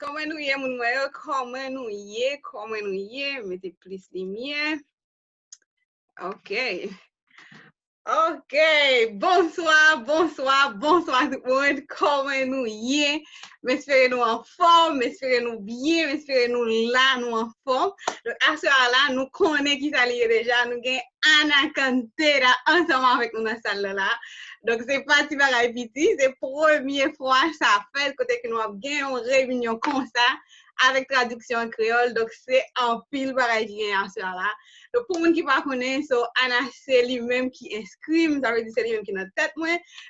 Comment nous y est, mon noyau, comment nous y est, mettez plus lumière. OK. OK, bonsoir tout le monde, comment nous y est, m'espérez nous en forme, m'espérez nous bien, m'espérez nous là, nous en forme. Donc, à ce moment-là, nous connaissons qui s'allie déjà, nous avons Anna Cantera ensemble avec nous dans la salle là. Donc, c'est parti par la petit, c'est la première fois ça fait, côté que nous avons une réunion comme ça, avec traduction en créole, donc c'est un pile pareil qui est en ce là. Donc, pour les qui ne connaissent pas, Anna, c'est lui-même qui inscrit, ça veut dire c'est lui-même qui est dans la tête.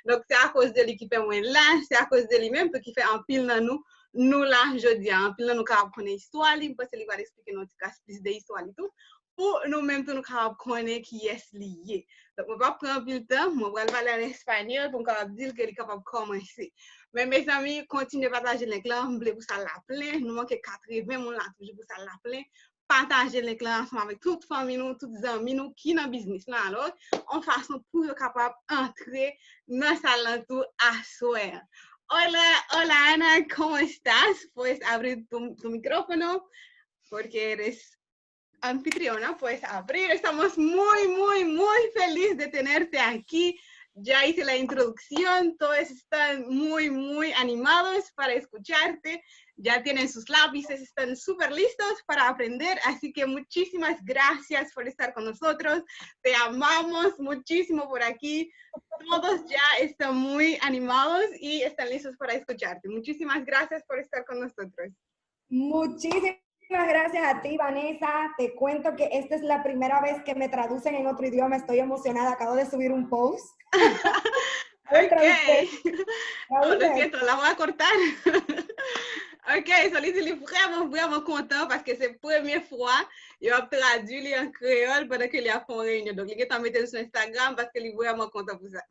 Donc, c'est à cause de lui qui fait moins là, c'est à cause de lui-même qui fait un pile dans nous. Nous, là, je dis, un pile dans nous, qui connaît l'histoire, parce qu'il va expliquer notre cas plus d'histoire et tout. Pour nous-mêmes, nous connaissons qui est lié. Donc, on va prendre un peu de temps, on va parler en espagnol pour qu'on dire qu'il est capable de commencer. Mais mes amis, continuez à partager les clans, vous voulez ça l'appeler, nous manquons 80, on l'a toujours pour ça l'appeler. Partager les clans ensemble avec toute famille, toutes les amis qui sont dans le business là, alors, en façon pour être capable d'entrer dans la salle tout à soir. Hola Ana, ¿cómo estás? Puedes abrir tu micrófono porque eres anfitriona, puedes abrir. Estamos muy felices de tenerte aquí. Ya hice la introducción, todos están muy animados para escucharte. Ya tienen sus lápices, están súper listos para aprender, así que muchísimas gracias por estar con nosotros. Te amamos muchísimo por aquí. Todos ya están muy animados y están listos para escucharte. Muchísimas gracias por estar con nosotros. Muchísimas gracias a ti, Vanessa. Te cuento que esta es la primera vez que me traducen en otro idioma. Estoy emocionada. Acabo de subir un post. Ok. Oh, lo siento, la voy a cortar. Ok, je suis vraiment content parce que c'est la première fois que je traduit en créole pendant qu'il y a une réunion. Donc, il est mis sur Instagram parce qu'il est vraiment content pour ça.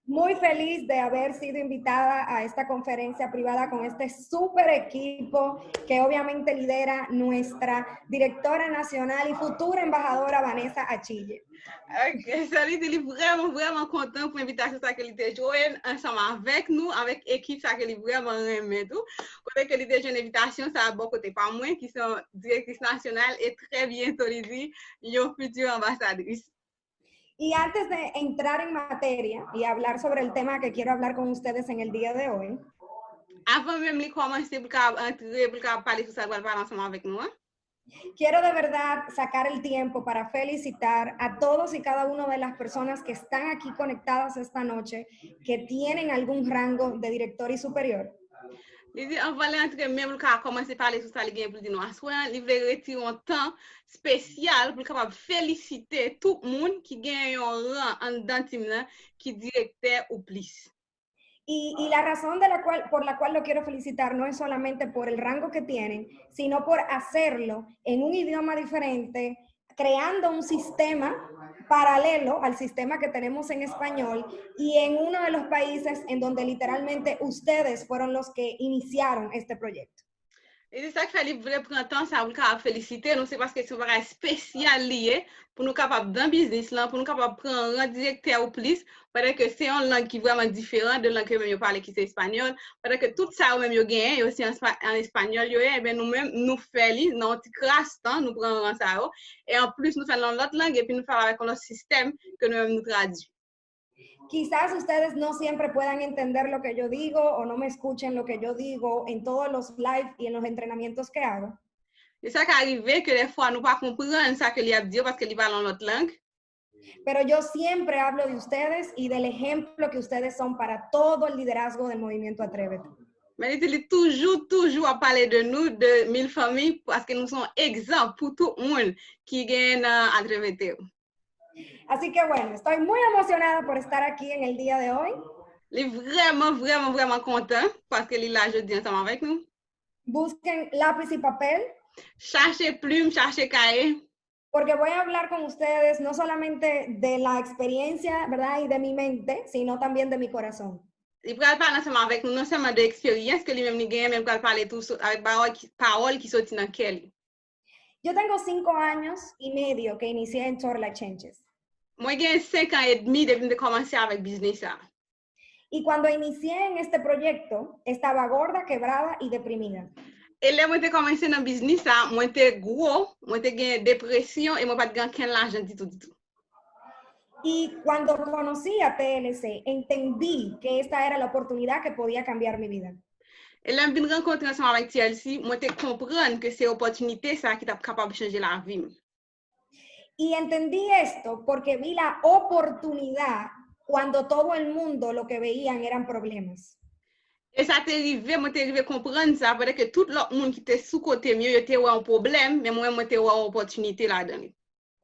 Muy feliz de haber sido invitada a esta conferencia privada con este súper equipo que obviamente lidera nuestra directora nacional y futura embajadora Vanessa Achille. Ok, salut, il est vraiment content pour l'invitation que il était joué ensemble avec nous, avec l'équipe, ça qu'il est vraiment aimé tout. Côté que il était une invitation, ça a bon côté par moi qui sont directrice nationale et très bientôt les une future ambassadrice. Y antes de entrar en materia y hablar sobre el tema que quiero hablar con ustedes en el día de hoy, avant même de commencer pour parler sur ça, parler ensemble avec nous. Quiero de verdad sacar el tiempo para felicitar a todos y cada una de las personas que están aquí conectadas esta noche, que tienen algún rango de director y superior. On va l'entrer même quand commencer à parler sur ça, les pour dire nous asseoir, il veut retirer un temps spécial pour capable féliciter tout le monde qui gagne un rang en dentimina qui directeur ou plus. Y la razón por la cual lo quiero felicitar no es solamente por el rango que tienen, sino por hacerlo en un idioma diferente, creando un sistema paralelo al sistema que tenemos en español y en uno de los países en donde literalmente ustedes fueron los que iniciaron este proyecto. Et c'est ça qu'il fallait vraiment prendre temps, ça vous féliciter, nous c'est parce que c'est un bagage spécial lié pour nous capables d'un business là, pour nous capables prendre un directeur ou plus, parce que c'est une langue qui est vraiment différente de la langue que même parle qui c'est espagnol, parce que tout ça même yo gagne aussi en espagnol yo et ben nous même nous faisons dans petit crasse temps nous prenons ça et en plus nous faisons l'autre langue et puis nous faisons avec notre système que nous même nous traduit. Quizás ustedes no siempre puedan entender lo que yo digo o no me escuchen lo que yo digo en todos los live y en los entrenamientos que hago. C'est ça qui arrive que des fois nous pas comprendre ça que lui a dit parce qu'il parle en notre langue. Pero yo siempre hablo de ustedes y del ejemplo que ustedes son para todo el liderazgo del movimiento Atrévete. Mais il est toujours à parler de nous, de 1000 familles, parce que nous sommes exemples pour tout le monde qui gagne à Atrévete. Así que bueno, estoy muy emocionada por estar aquí en el día de hoy. Il est vraiment content parce qu'il est là aujourd'hui ensemble avec nous. Busquen lápiz y papel. Cherchez plume, cherchez cahier. Porque voy a hablar con ustedes no solamente de la experiencia, ¿verdad? Y de mi mente, sino también de mi corazón. Il va parler ensemble avec nous, non seulement de l'expérience que lui-même il gagne, mais il va parler tout avec paroles qui sortent dans quel. Yo tengo 5 años y medio que inicié en Tour Like Changes. Moi, j'ai 5 ans et demi depuis de commencer avec Bizniss. Y cuando inicié en este proyecto, estaba gorda, quebrada y deprimida. Et là, moi, j'ai commencé dans le business, moi, j'étais gros, moi, j'ai gagné dépression et moi, pas de gagner l'argent du tout, du tout. Y cuando conocí a TLC, entendí que esta era la oportunidad que podía cambiar mi vida. Et là, je suis rencontré ensemble avec TLC, moi, j'ai compris que c'est opportunité ça qui est capable de changer la vie. Y entendí esto porque vi la oportunidad cuando todo el mundo lo que veían eran problemas. Et ça t'est arrivé, moi, t'es arrivé à comprendre ça, parce que tout l'autre monde qui était sous côté mieux, il était un problème, mais moi, t'es une opportunité là-dedans.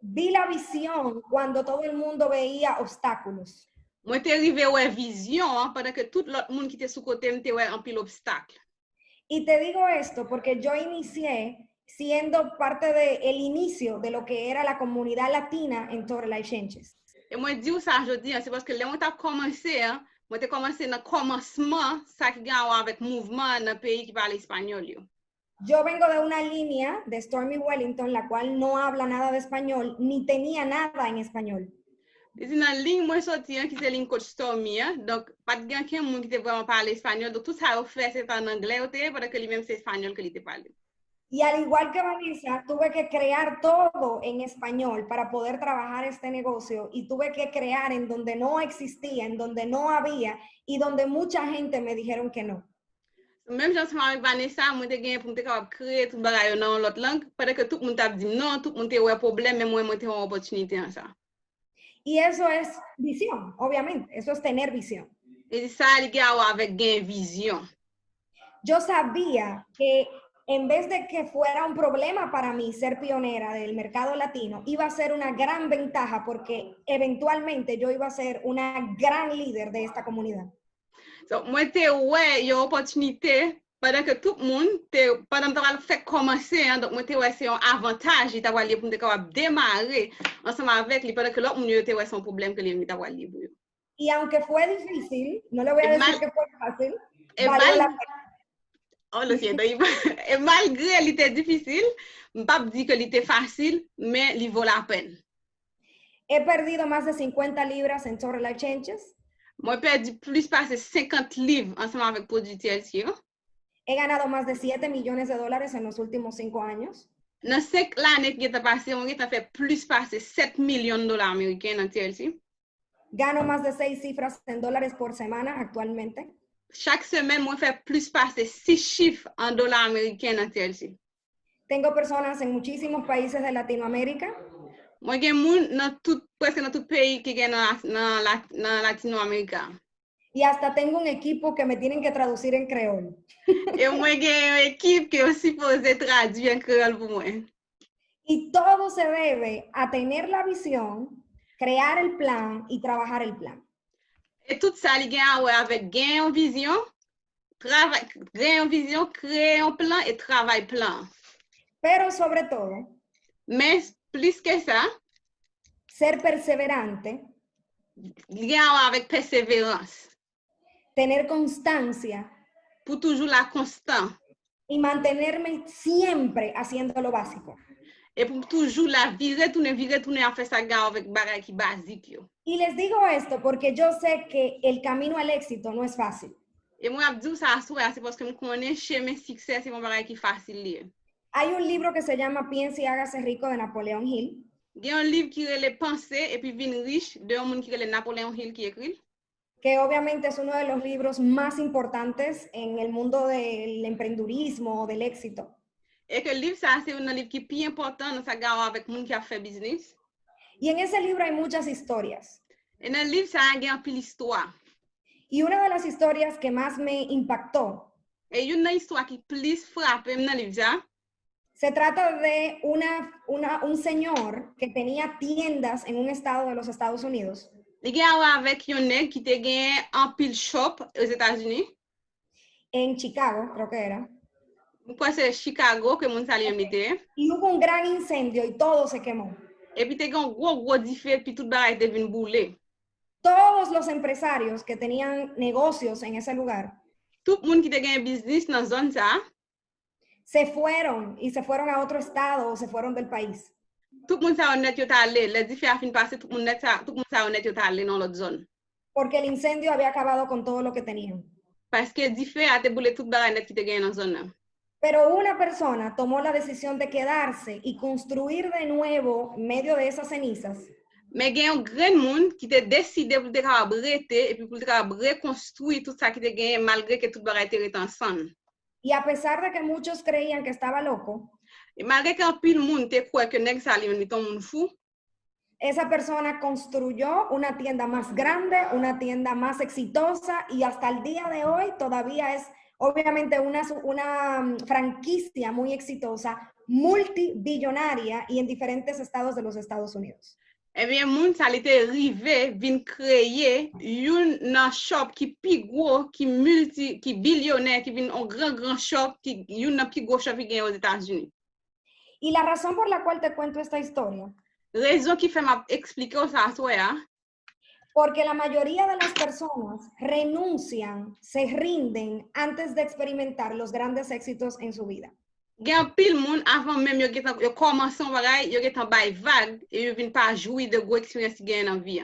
Vi la visión cuando todo el mundo veía obstáculos. Moi, t'es arrivé à une vision, parce que tout l'autre monde qui était sous côté, était un pile obstacle. Y te digo esto porque yo inicié siendo parte del inicio de lo que era la comunidad latina en Torre Life Changes. Et moi, je dis ça aujourd'hui, c'est parce que là, moi, t'as commencé, moi, t'ai commencé dans le commencement, ça qui gagne avec le mouvement dans le pays qui parle espagnol. Yo vengo de una línea de Stormy Wellington, la cual no habla nada de español, ni tenía nada en español. C'est dans la ligne, moi, sorti, qui c'est la ligne coach Stormy, donc, pas de quelqu'un qui te vraiment parler espagnol, donc tout ça, fait, c'est en anglais, parce que lui-même, c'est espagnol que lui te parle. Y al igual que Vanessa, tuve que crear todo en español para poder trabajar este negocio y tuve que crear en donde no existía, en donde no había y donde mucha gente me dijeron que no. Même si avec Vanessa, moi, j'ai gagné pour me créer tout le bagage dans l'autre langue, parce que tout le monde a dit non, tout le monde a un problème, mais moi, j'ai une opportunité en ça. Y eso es visión, obviamente, eso es tener visión. Et ça, les gars, avec gain vision. Yo sabía que en vez de que fuera un problema para mí ser pionera del mercado latino, iba a ser una gran ventaja porque eventualmente yo iba a ser una gran líder de esta comunidad. So, moi, ouais, il y a une opportunité, pendant que tout le monde, pendant que tu as fait commencer, donc moi, c'est un avantage, tu as pour démarrer ensemble avec lui, pendant que l'autre monde, c'est un problème que lui, tu as lié. Y aunque fue difícil, no le voy a decir que fue fácil, valió la pena. Oh, le ciel, et malgré qu'il était difficile, je ne peux pas dire que c'était facile, mais il vaut la peine. He perdido más de 50 libras en Torre Life Changes. Moi, j'ai perdu plus de 50 livres ensemble avec produit TLC. He ganado más de $7 millones en los últimos 5 años. Dans 5 années qui est passé, on a fait plus de 7 millions de dollars américains dans TLC. Gano más de 6 cifras en dólares por semana actualmente. Chaque semaine, moi, fais plus de 6 chiffres en dollars américains dans TLC. Tengo personas en muchísimos países de Latinoamérica. Moi, j'ai presque dans tout pays qui est dans Latinoamérique. Y hasta tengo un equipo que me tienen que traducir en Creol. Et moi, j'ai une équipe qui est aussi supposée traduire en créole pour moi. Y todo se debe a tener la visión, crear el plan y trabajar el plan. Et tout ça, il y a avec gain en vision, créer un plan et travail plan. Pero sobre todo, mais plus que ça, ser perseverante, il y a avec persévérance. Tener constancia. Pour toujours la constante. Y mantenerme siempre haciendo lo básico. Et pour toujours la virer, tourner à faire ça avec bagay qui basique yo. Y les digo esto porque yo sé que el camino al éxito no es fácil. Et moi, je dis ça c'est parce que je connais chemin succès, c'est un bagay qui facile. Hay un libro que se llama Piense y hágase rico de Napoleon Hill. Il y a un livre qui est les pensées et puis vin riche de un monde qui est Napoleon Hill qui écrit. Que obviamente es uno de los libros más importantes en el mundo del emprendurismo, del éxito. Et que le livre, ça, c'est un livre qui est plus important dans sa garde avec le monde qui a fait business. Y en ese libro hay muchas historias. Et dans le livre, ça a un peu l'histoire. Y una de las historias que más me impactó. Et une histoire qui plus frappe dans le livre, ça. Se trata de un señor que tenía tiendas en un estado de los Estados Unidos. Il y a avec un nègre qui te gagne un pile shop aux États-Unis. En Chicago, creo que era. Pues c'est Chicago que mon salió invité. Y hubo un gran incendio y todo se quemó. Et puis te gagne un gros défi puis tout bagay devine brûler. Todos los empresarios que tenían negocios en ese lugar. Tout le monde qui te gagne business dans zone ça. Se fueron a otro estado o se fueron del país. Tout le monde ça honnête yo allé, les différents fin passé tout le monde ça honnête yo allé dans l'autre zone. Porque el incendio había acabado con todo lo que tenían. Parce que différents a te brûler tout bagay net qui te gagne dans zone là. Pero una persona tomó la decisión de quedarse y construir de nuevo en medio de esas cenizas. Mais gen yon grand monde qui te décidé pour te capable rester et puis pour te capable reconstruire tout ça qui te gagné malgré que tout bagay te rete ensemble. Y a pesar de que muchos creían que estaba loco, Et malgré qu'un pile monde te croit que nèg sa li on est un monde fou, esa persona construyó una tienda más grande, una tienda más exitosa y hasta el día de hoy todavía es obviamente una franquicia muy exitosa, multibillonaria y en diferentes estados de los Estados Unidos. eh bien monde ça li te rivé vinn créer yon nan shop qui pi gros, qui billionnaire, qui vinn un grand shop qui yon nan pi gros shop qui gagne aux États-Unis. Y la razón por la cual te cuento esta historia, Raison qui fait m'a expliquer ça à toi ya, porque la mayoría de las personas renuncian, se rinden antes de experimentar los grandes éxitos en su vida. gen pile monde avant même yo commencé un bagay, yo getan bay vague et yo vinn pas jouir de gros expérience qui gagne dans vie.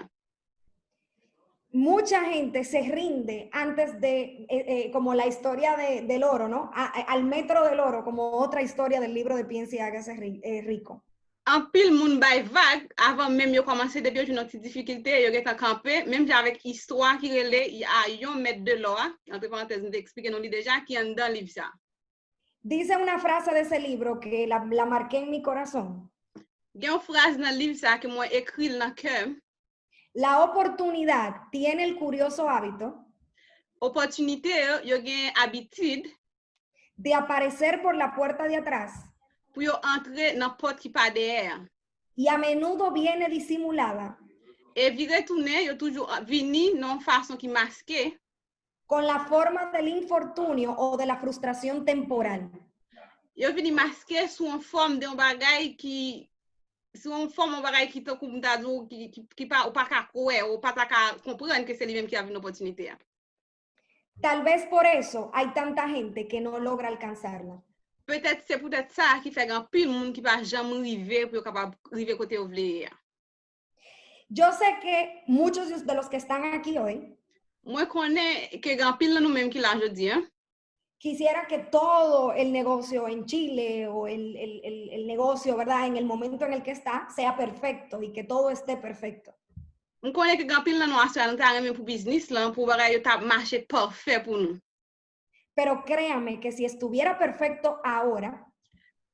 Mucha gente se rinde antes de, como la historia del oro, ¿no? Al metro del oro, como otra historia del libro de Piensa y hágase rico. En pile moun bay vague avant même yo commencé depuis yo une petite difficulté yo getan camper même avec histoire qui relè y a yon mètre de l'or entre parenthèses nous expliquer nous déjà qui en dans livre ça. Dice una frase de ese libro que la marqué en mi corazón. Gen une phrase dans livre ça que moi écrit dans cœur. La oportunidad tiene el curioso hábito Opportunité yo gen habitude de aparecer por la puerta de atrás pour yo entrer dans porte qui pas derrière. y a menudo viene disimulada Et vi retourner yo toujours vini non façon qui masquée con la forma del infortunio o de la frustración temporal. Yo vini masqué sous une forme d'un bagay qui sous une forme un bagay qui te comme d'ado qui pas ou pas ka croire ou pas ka comprendre que c'est lui même qui a une opportunité. Tal vez por eso hay tanta gente que no logra alcanzarla. Peut-être c'est peut-être ça qui fait grand pile monde qui pas jamais arriver pour capable arriver côté où vle. Yo sé que muchos de los que están aquí hoy Moi connais que grand pile nous même qui là aujourd'hui. Quisiera que todo el negocio en Chile o el negocio, ¿verdad? En el momento en el que está, sea perfecto y que todo esté perfecto. On connaît que grand pile nous assuré nous ta même pour business là pour bagay yo t'a marché parfait pour nous. Pero créame que si estuviera perfecto ahora,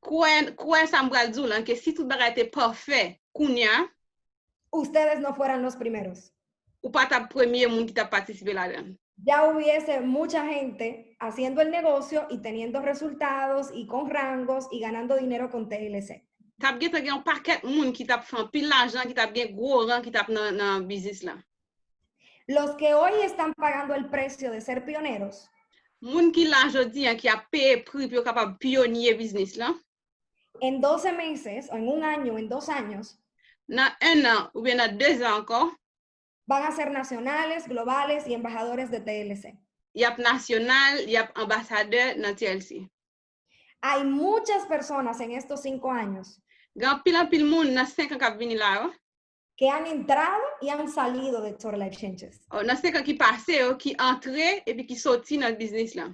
Quoi ça m'bral dou là que si tout bagay était parfait kounya ustedes no fueran los primeros. ou pas ta premier monde qui t'a participé là-dedans. Ya hubiese mucha gente haciendo el negocio y teniendo resultados y con rangos y ganando dinero con TLC. Tap gen un paquet moun qui t'a fait pile l'argent, qui t'a bien gros rang, qui t'a dans business là. Los que hoy están pagando el precio de ser pioneros, Moun qui là aujourd'hui qui a payé prix pour capable pionnier business là. en 12 meses o en un año, en 2 años, Dans un an ou bien dans 2 ans encore, van a ser nacionales, globales y embajadores de TLC. y a national, y a ambassadeur dans TLC. Hay muchas personas en estos 5 años Gan pile moun dans 5 ans qui vini là. que han entrado y han salido de Tour Life Changes. Dans 5 ans qui passé, qui entré et puis qui sorti dans le business là.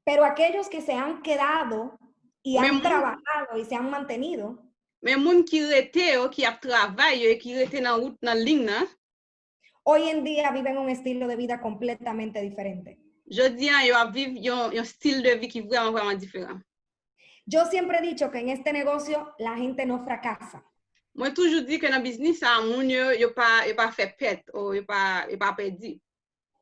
Pero aquellos que se han quedado y han Men- trabajado y se han mantenido, Mais moun qui rete, qui a travaillé, qui rete dans route dans ligne là, hoy en día viven un estilo de vida completamente diferente. jodi an yo a vivre yon style de vie qui vraiment différent. Yo siempre he dicho que en este negocio la gente no fracasa. Moi toujours dit que dans business ça moun yo pas fait pète ou yo pas perdu.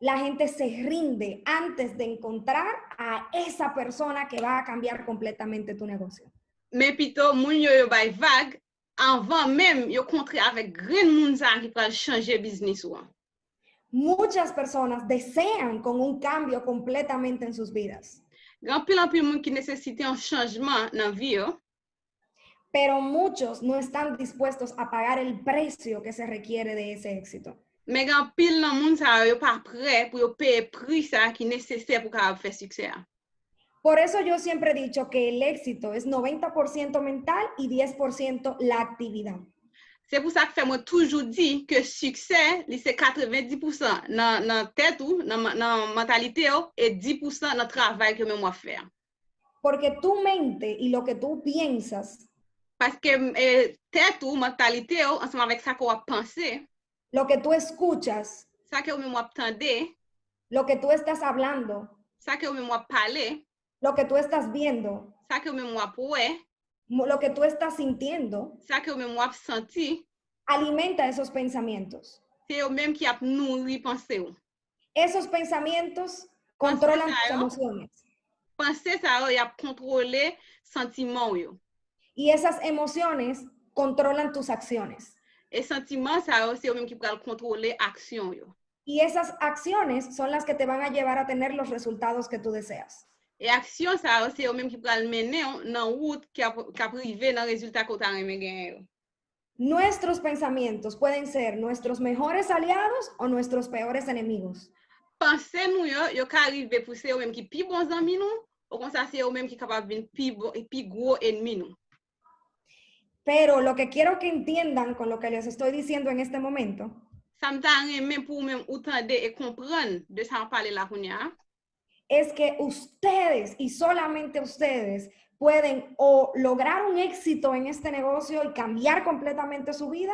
La gente se rinde antes de encontrar a esa persona que va a cambiar completamente tu negocio. Mais plutôt moun yo bay vague avant même yo rencontrer avec grand moun ça qui va changer business ou. Muchas personas desean con un cambio completamente en sus vidas, Grand pile moun qui nécessite un changement dans vie yo, pero muchos no están dispuestos a pagar el precio que se requiere de ese éxito. mais grand pile nan moun ça yo pas prêt pour yo payer prix ça qui nécessaire pour capable faire succès. Por eso yo siempre he dicho que el éxito es 90% mental y 10% la actividad. C'est pour ça que fait moi toujours dit que succès c'est 90% dans tête ou dans mentalité et 10% dans travail que moi faire. Porque tu mente y lo que tú piensas, Parce que tête ou mentalité ou, ensemble avec ça qu'on va penser, lo que tú escuchas, ça que ou même va tendre, lo que tú estás hablando, ça que ou même va parler, lo que tú estás viendo, ça que ou même va poué, lo que tú estás sintiendo, ça que ou même va senti, alimenta esos pensamientos. c'est ou même qui a nourri pensée ou. Esos pensamientos Penser controlan ça tus yo, emociones. penser ça yo, y a contrôler sentiment yo. Y esas emociones controlan tus acciones. Et sentiment ça yo, c'est ou même qui peut contrôler action yo. Y esas acciones son las que te van a llevar a tener los resultados que tú deseas. Et action ça yo, c'est ou même qui peut mener dans route qui a privé dans résultat qu'on t'a aimé gagner yo. Nuestros pensamientos pueden ser nuestros mejores aliados o nuestros peores enemigos. Penser nous yo ka arrivé pour c'est ou même qui pi bon amis nous, ou comme ça c'est ou même qui capable vinn pi gros ennemi nous. Pero lo que quiero que entiendan con lo que les estoy diciendo en este momento Ça me t'a même pour même entendre et comprendre de ça en parler là kounya. es que ustedes y solamente ustedes pueden o lograr un éxito en este negocio y cambiar completamente su vida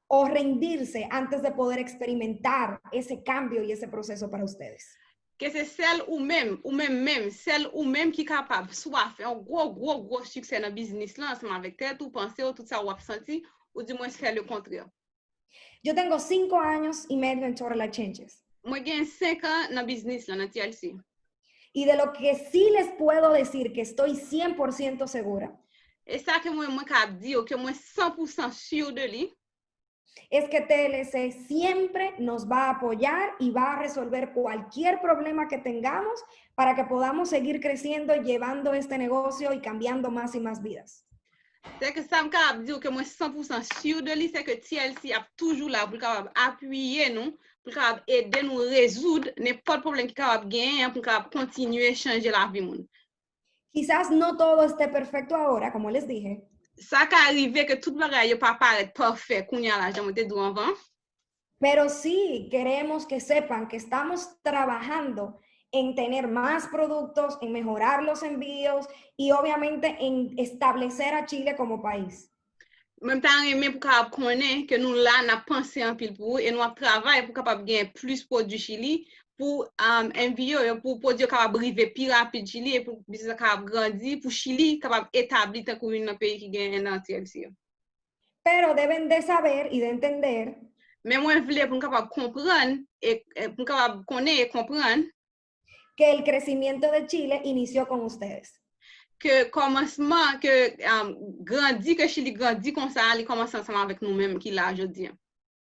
o rendirse antes de poder experimentar ese cambio y ese proceso para ustedes. Que c'est celle ou même celle ou même qui capable soit faire un gros succès dans business là ensemble avec tête ou penser ou tout ça ou senti ou du moins faire le contraire. Yo tengo 5 años y medio en Total Life Changes. Moi j'ai 5 ans dans business là dans TLC. Y de lo que sí les puedo decir que estoy 100% segura Et ça que moi capable dire que moi 100% sûr de lui. Es que TLC siempre nos va a apoyar y va a resolver cualquier problema que tengamos para que podamos seguir creciendo, llevando este negocio y cambiando más y más vidas. C'est que ça me capable dire que moi 100% sûr de lui, c'est que TLC a toujours là pour capable appuyer nous, pour capable aider nous résoudre n'importe problème qui capable gagner pour capable continuer changer la vie monde. Quizás no todo esté perfecto ahora, como les dije. Ça qui arrive que tout bagage pas paraître parfait kounya là, j'en m'étais dit avant. Pero sí queremos que sepan que estamos trabajando en tener más productos, en mejorar los envíos y obviamente en establecer a Chile como país. Même temps, même pour capable connaître que nous là, n'a pensé en pile pour et nous travaillons pour capable gagner plus produits Chili pour envier pour produire capable arriver plus rapide Chili et pour business capable grandir pour Chili capable établir tant comme un pays qui gagne dans TLC. Pero deben de saber y de entender. Mais moi je voulais pour capable comprendre et pour capable connaître et comprendre que el crecimiento de Chile inició con ustedes. Que commencement que grandit que Chili grandit comme ça, il commence ensemble avec nous-mêmes qui là aujourd'hui.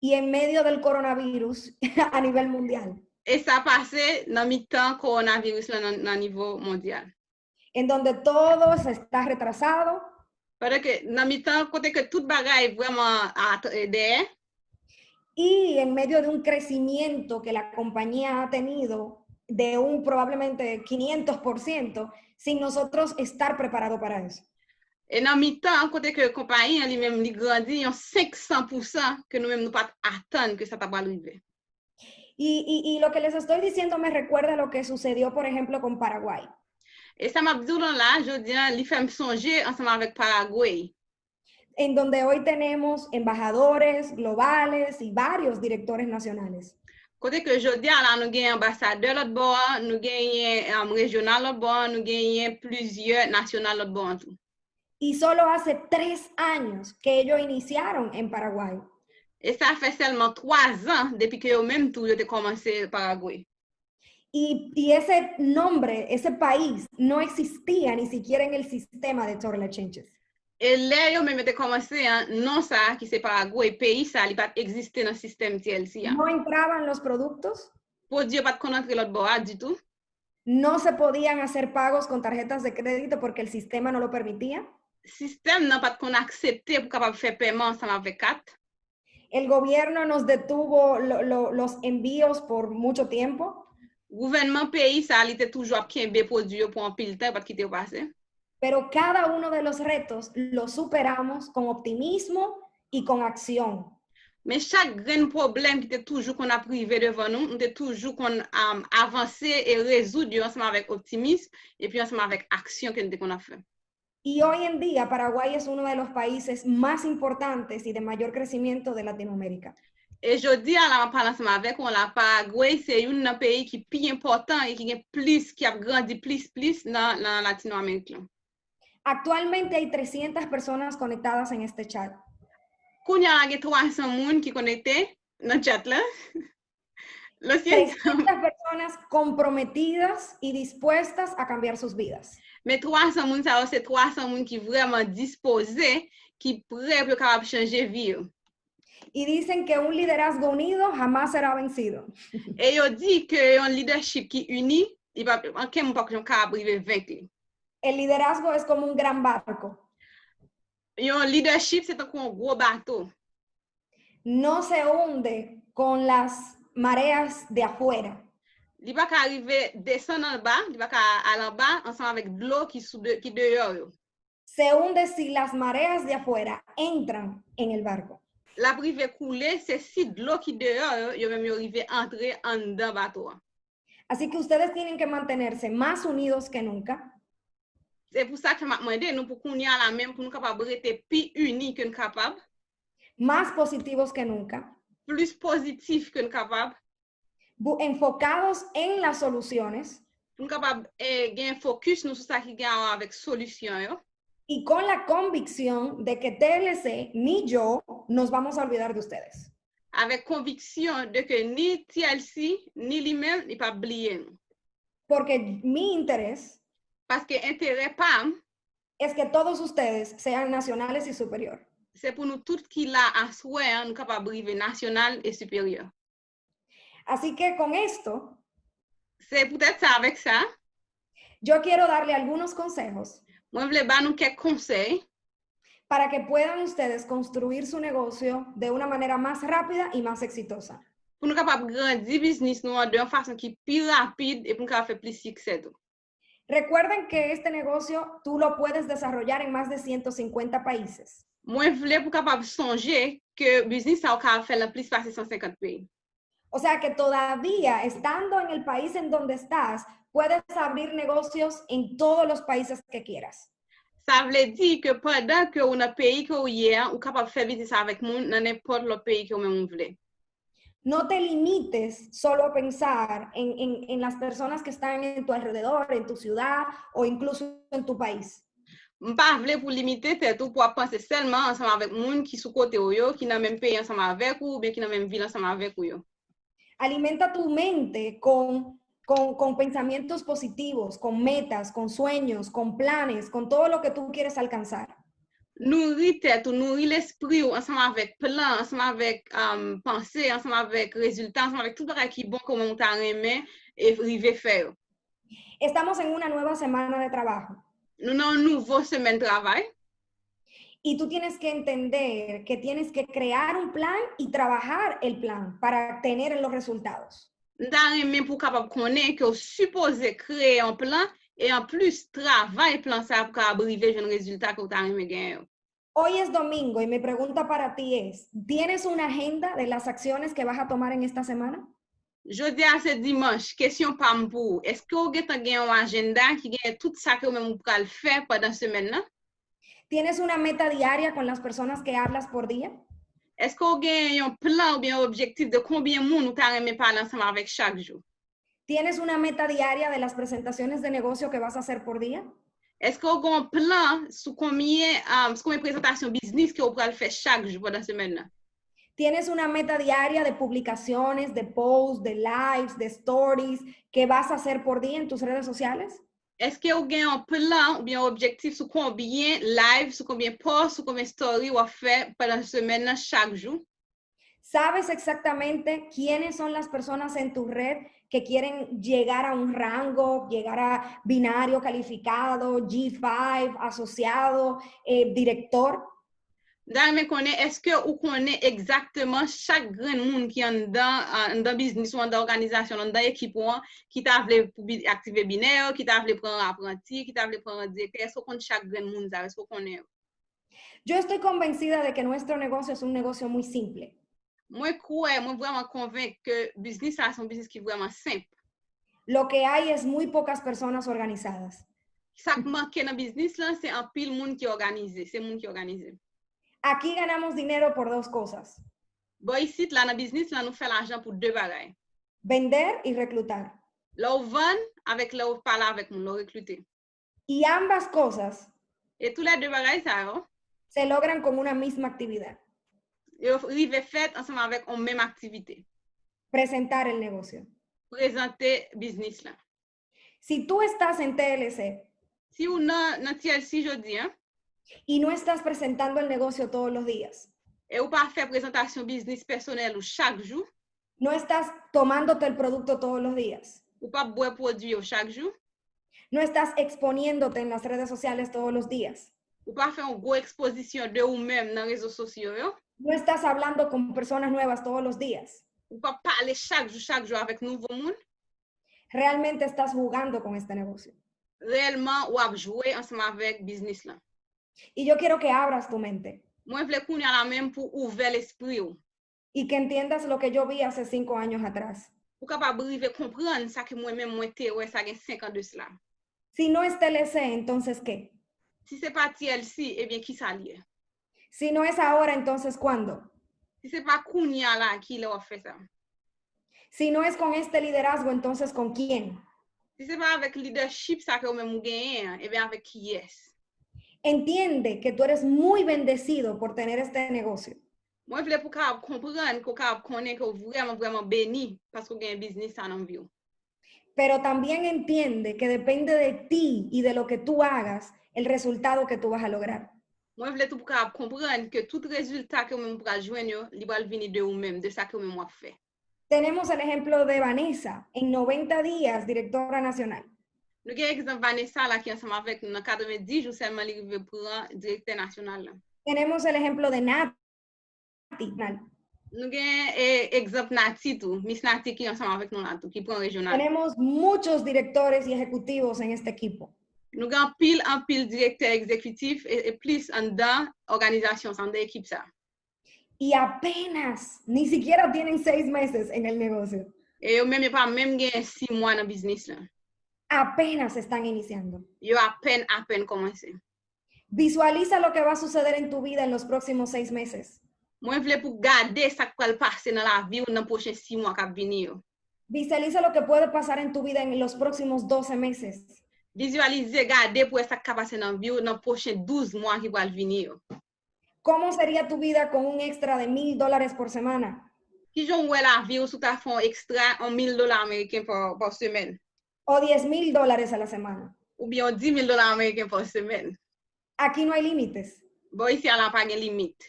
Y en medio del coronavirus a nivel mundial. Et ça passé dans mi-temps coronavirus là dans niveau mondial. En donde todo se está retrasado. Parce que dans mi-temps côté que toute bagaille vraiment derrière. Y en medio de un crecimiento que la compañía ha tenido de un probablemente 500% sin nosotros estar preparados para eso. Et dans mi-temps, côté que la compagnie elle-même grandit, il y a 500% que nous-mêmes nous pas attendre que ça va arriver. Y lo que les estoy diciendo me recuerda lo que sucedió, por ejemplo, con Paraguay. Et ça m'a dit là, je dis, il fait me songer ensemble avec Paraguay. En donde hoy tenemos embajadores globales y varios directores nacionales. Côté que je dis, là, nous gagnons ambassadeur l'autre bord, nous gagnons régional l'autre bord, nous gagnons plusieurs nationaux l'autre bord en tout. Y solo hace 3 años que ellos iniciaron en Paraguay. Et ça fait seulement 3 ans depuis que eux-mêmes tout ont commencé Paraguay. Y ese nombre, ese país, no existía ni siquiera en el sistema de Total Life Changes. Et là, eux-mêmes ont commencé, non ça, qui c'est Paraguay, pays, ça n'a pas existé dans le système TLC. No entraban los productos. Produit pas de connaître l'autre bord du tout. No se podían hacer pagos con tarjetas de crédito porque el sistema no lo permitía. Système n'a pas qu'on accepté pour capable faire paiement ensemble avec 4. El gobierno nos detuvo los envíos por mucho tiempo. Gouvernement pays ça il était toujours bien produit pour un pile temps pas quitter passer. Pero cada uno de los retos los superamos con optimismo y con acción. Mais chaque grand problème qui était toujours qu'on a privé devant nous, on était toujours qu'on avancer et résoudre ensemble avec optimisme et puis ensemble avec action qu'on a fait. Y hoy en día Paraguay es uno de los países más importantes y de mayor crecimiento de Latinoamérica. Et je dis à la parler ensemble avec on la Paraguay, c'est un pays qui est plus important et qui est plus qui a grandi plus dans Latinoamérique. Actualmente hay 300 personas conectadas en este chat. Qu'on y a 300 personnes qui connecté dans le chat là. 300 personas comprometidas y dispuestas a cambiar sus vidas. Mais 300 personnes, c'est 300 personnes qui vraiment disposées, qui prêts pour capable changer vie. Y dicen que un liderazgo unido jamás será vencido. Et yo dit que un leadership qui uni, il va en quel moment pas capable de vaincre. El liderazgo es como un gran barco. Un leadership c'est un gros bateau. No se hunde con las mareas de afuera. Il va pas arriver descendre en bas, il va pas aller en bas ensemble avec de l'eau qui dehors. Se hunde si las mareas de afuera entran en el barco. La privé couler, c'est si de l'eau qui dehors, yo même arriver entrer en dans bateau. Así que ustedes tienen que mantenerse más unidos que nunca. C'est pour ça que m'a demandé nous pour qu'on y a la même pour nous capable rester plus unis que nous capable. Más positivos que nunca. Plus positif que nous capable. Enfocados en las soluciones. Pour nous capable gain focus nous sur ça qui gagne avec solution yo. Y con la convicción de que TLC ni yo nos vamos a olvidar de ustedes. Avec conviction de que ni TLC ni lui-même n'est pas oublié. Porque mi interés parce que intérêt PAM es que todos ustedes sean nacionales y superior. C'est pour nous tous qui là à souhait nous capable arriver national et supérieur. Así que con esto, c'est peut-être ça avec ça. Yo quiero darle algunos consejos. Moi je voulais ba nous quelques conseils para que puedan ustedes construir su negocio de una manera más rápida y más exitosa. Pour nous capable grandir business nous de façon qui plus rapide et pour nous capable faire plus succès. Recuerden que este negocio tú lo puedes desarrollar en más de 150 países. Moi je voulais pour capable songer que business ça capable faire en plus passer 150 pays. O sea que todavía estando en el país en donde estás, puedes abrir negocios en todos los países que quieras. Ça veut dire que pendant que on a pays que vous y est, ou capable faire business avec nous dans n'importe le pays que vous voulez. No te limites solo a pensar en las personas que están en tu alrededor, en tu ciudad o incluso en tu país. Pas voulez pour limiter, c'est tout pour penser seulement ensemble avec monde qui sous côté ou qui dans même pays ensemble avec ou bien qui dans même ville ensemble avec ou. Alimenta tu mente con pensamientos positivos, con metas, con sueños, con planes, con todo lo que tú quieres alcanzar. Nourris tête ou nourris l'esprit ensemble avec plan, ensemble avec pensée, ensemble avec résultats, ensemble avec tout ce qui est bon comme on t'a aimé et arriver faire. Estamos en una nueva semana de trabajo. Nous avons une nouvelle semaine de travail. Y tú tienes que entender que tienes que crear un plan y trabajar el plan para tener los resultados. Nous avons pour capable connaître que supposé créer un plan et en plus travailler plan ça pour arriver à un résultat que vous avez gagné. Hoy es domingo y mi pregunta para ti es, ¿tienes una agenda de las acciones que vas a tomar en esta semana? Jeudi à ce dimanche, question pam pour. Est-ce que vous avez un agenda qui gagne tout ça que vous pouvez faire pendant la semaine? ¿Tienes una meta diaria con las personas que hablas por día? Est-ce que vous avez un plan ou bien un objectif de combien de monde vous avez parler ensemble avec chaque jour? ¿Tienes una meta diaria de las presentaciones de negocio que vas a hacer por día? Est-ce que vous avez un plan sur combien présentation business que vous pouvez faire chaque jour pendant la semaine? ¿Tienes una meta diaria de publicaciones, de posts, de lives, de stories que vas a hacer por día en tus redes sociales? Est-ce que vous avez un plan ou bien un objectif sur combien live, sur combien posts, sur combien stories vous faites pendant la semaine chaque jour? ¿Sabes exactamente quiénes son las personas en tu red que quieren llegar a un rango, llegar a binario calificado, G5, asociado, director? Est-ce que vous connaissez exactement chaque grand monde qui est dans business ou dans organisation, dans équipe qui t'a voulu activer binaire, qui t'a voulu prendre apprenti, qui t'a voulu prendre directeur? Est-ce que vous connaissez chaque grand monde? Est-ce que vous connaissez? Yo estoy convencida de que nuestro negocio es un negocio muy simple. Moi vraiment convaincu que business ça c'est un business qui est vraiment simple. Lo que hay es muy pocas personas organizadas. Ça qui manque dans business là, c'est un pile monde qui est organisé, c'est monde qui est organisé. Aquí ganamos dinero por dos cosas. Bon ici là dans business là nous fait l'argent pour deux bagages. Vender y reclutar. Là on vend avec là on parle avec nous, on recruter. Y ambas cosas Et tous les deux bagages ça se logran con una misma actividad. et arriver fait ensemble avec une même activité. Presentar el negocio. Présenter business là. Si tú estás en TLC Si ou dans TLC jodi y no estás presentando el negocio todos los días, et ou pas faire présentation business personnel ou chaque jour, no estás tomándote el producto todos los días, ou pas boire produit chaque jour, no estás exponiéndote en las redes sociales todos los días, ou pas faire une grosse exposition de ou même dans les réseaux sociaux, no estás hablando con personas nuevas todos los días, ou pas parler chaque jour avec nouveau monde, realmente estás jugando con este negocio. réellement ou à jouer ensemble avec business là. Y yo quiero que abras tu mente Moi je voulais qu'on y a la même pour ouvrir l'esprit y que entiendas lo que yo vi hace 5 años atrás. pour capable arriver comprendre ça que moi même moi té ouais ça gagne 5 ans de cela. Si no es TLC, entonces ¿qué? Si c'est pas TLC, eh bien qui ça lié? Si no es ahora, entonces ¿cuándo? Si c'est pas Kounia là qui l'a fait ça. Si no es con este liderazgo, entonces ¿con quién? Si c'est pas avec leadership ça que même gagner, eh bien avec qui est? Entiende que tú eres muy bendecido por tener este negocio. Moi je voulais pour capable comprendre qu'on capable connaître que vraiment béni parce que gagne business ça dans vie. Pero también entiende que depende de ti y de lo que tú hagas el resultado que tú vas a lograr. Moi je voulais tout pour capable comprendre que tout résultat que même pour joindre, il va venir de vous-même, de ça que même moi fait. Tenemos el ejemplo de Vanessa, en 90 días, directora nacional. Nous avons exemple Vanessa là qui ensemble avec nous dans 90 jours seulement arrivé pour directeur national là. Tenemos el ejemplo de Nati. Nous avons exemple Nati tout, Miss Nati qui ensemble avec nous là tout, qui prend régional. Tenemos muchos directores y ejecutivos en este equipo. Nous avons pile directeur exécutif et plus en dans organisation, en dans équipe ça. Y apenas, ni siquiera tienen 6 meses en el negocio. Et même pas même gagné 6 mois dans business là. Apenas están iniciando. Yo à peine commencé. Visualiza lo que va a suceder en tu vida en los próximos 6 meses. Moi je voulais pour garder ça qui va passer dans la vie dans les prochains 6 mois qui venir. Visualiza lo que puede pasar en tu vida en los próximos 12 meses. Visualiser, garder pour ça qui va passer dans la vie dans les prochains 12 mois qui vont venir. ¿Cómo sería tu vida con un extra de $1,000 por semana? Si je vois la vie sous ta fond extra en $1,000 américains par semaine. O $10,000 a la semana. Ou bien $10,000 américains par semaine. Aquí no hay límites. Bon, ici, on n'a pas de limite.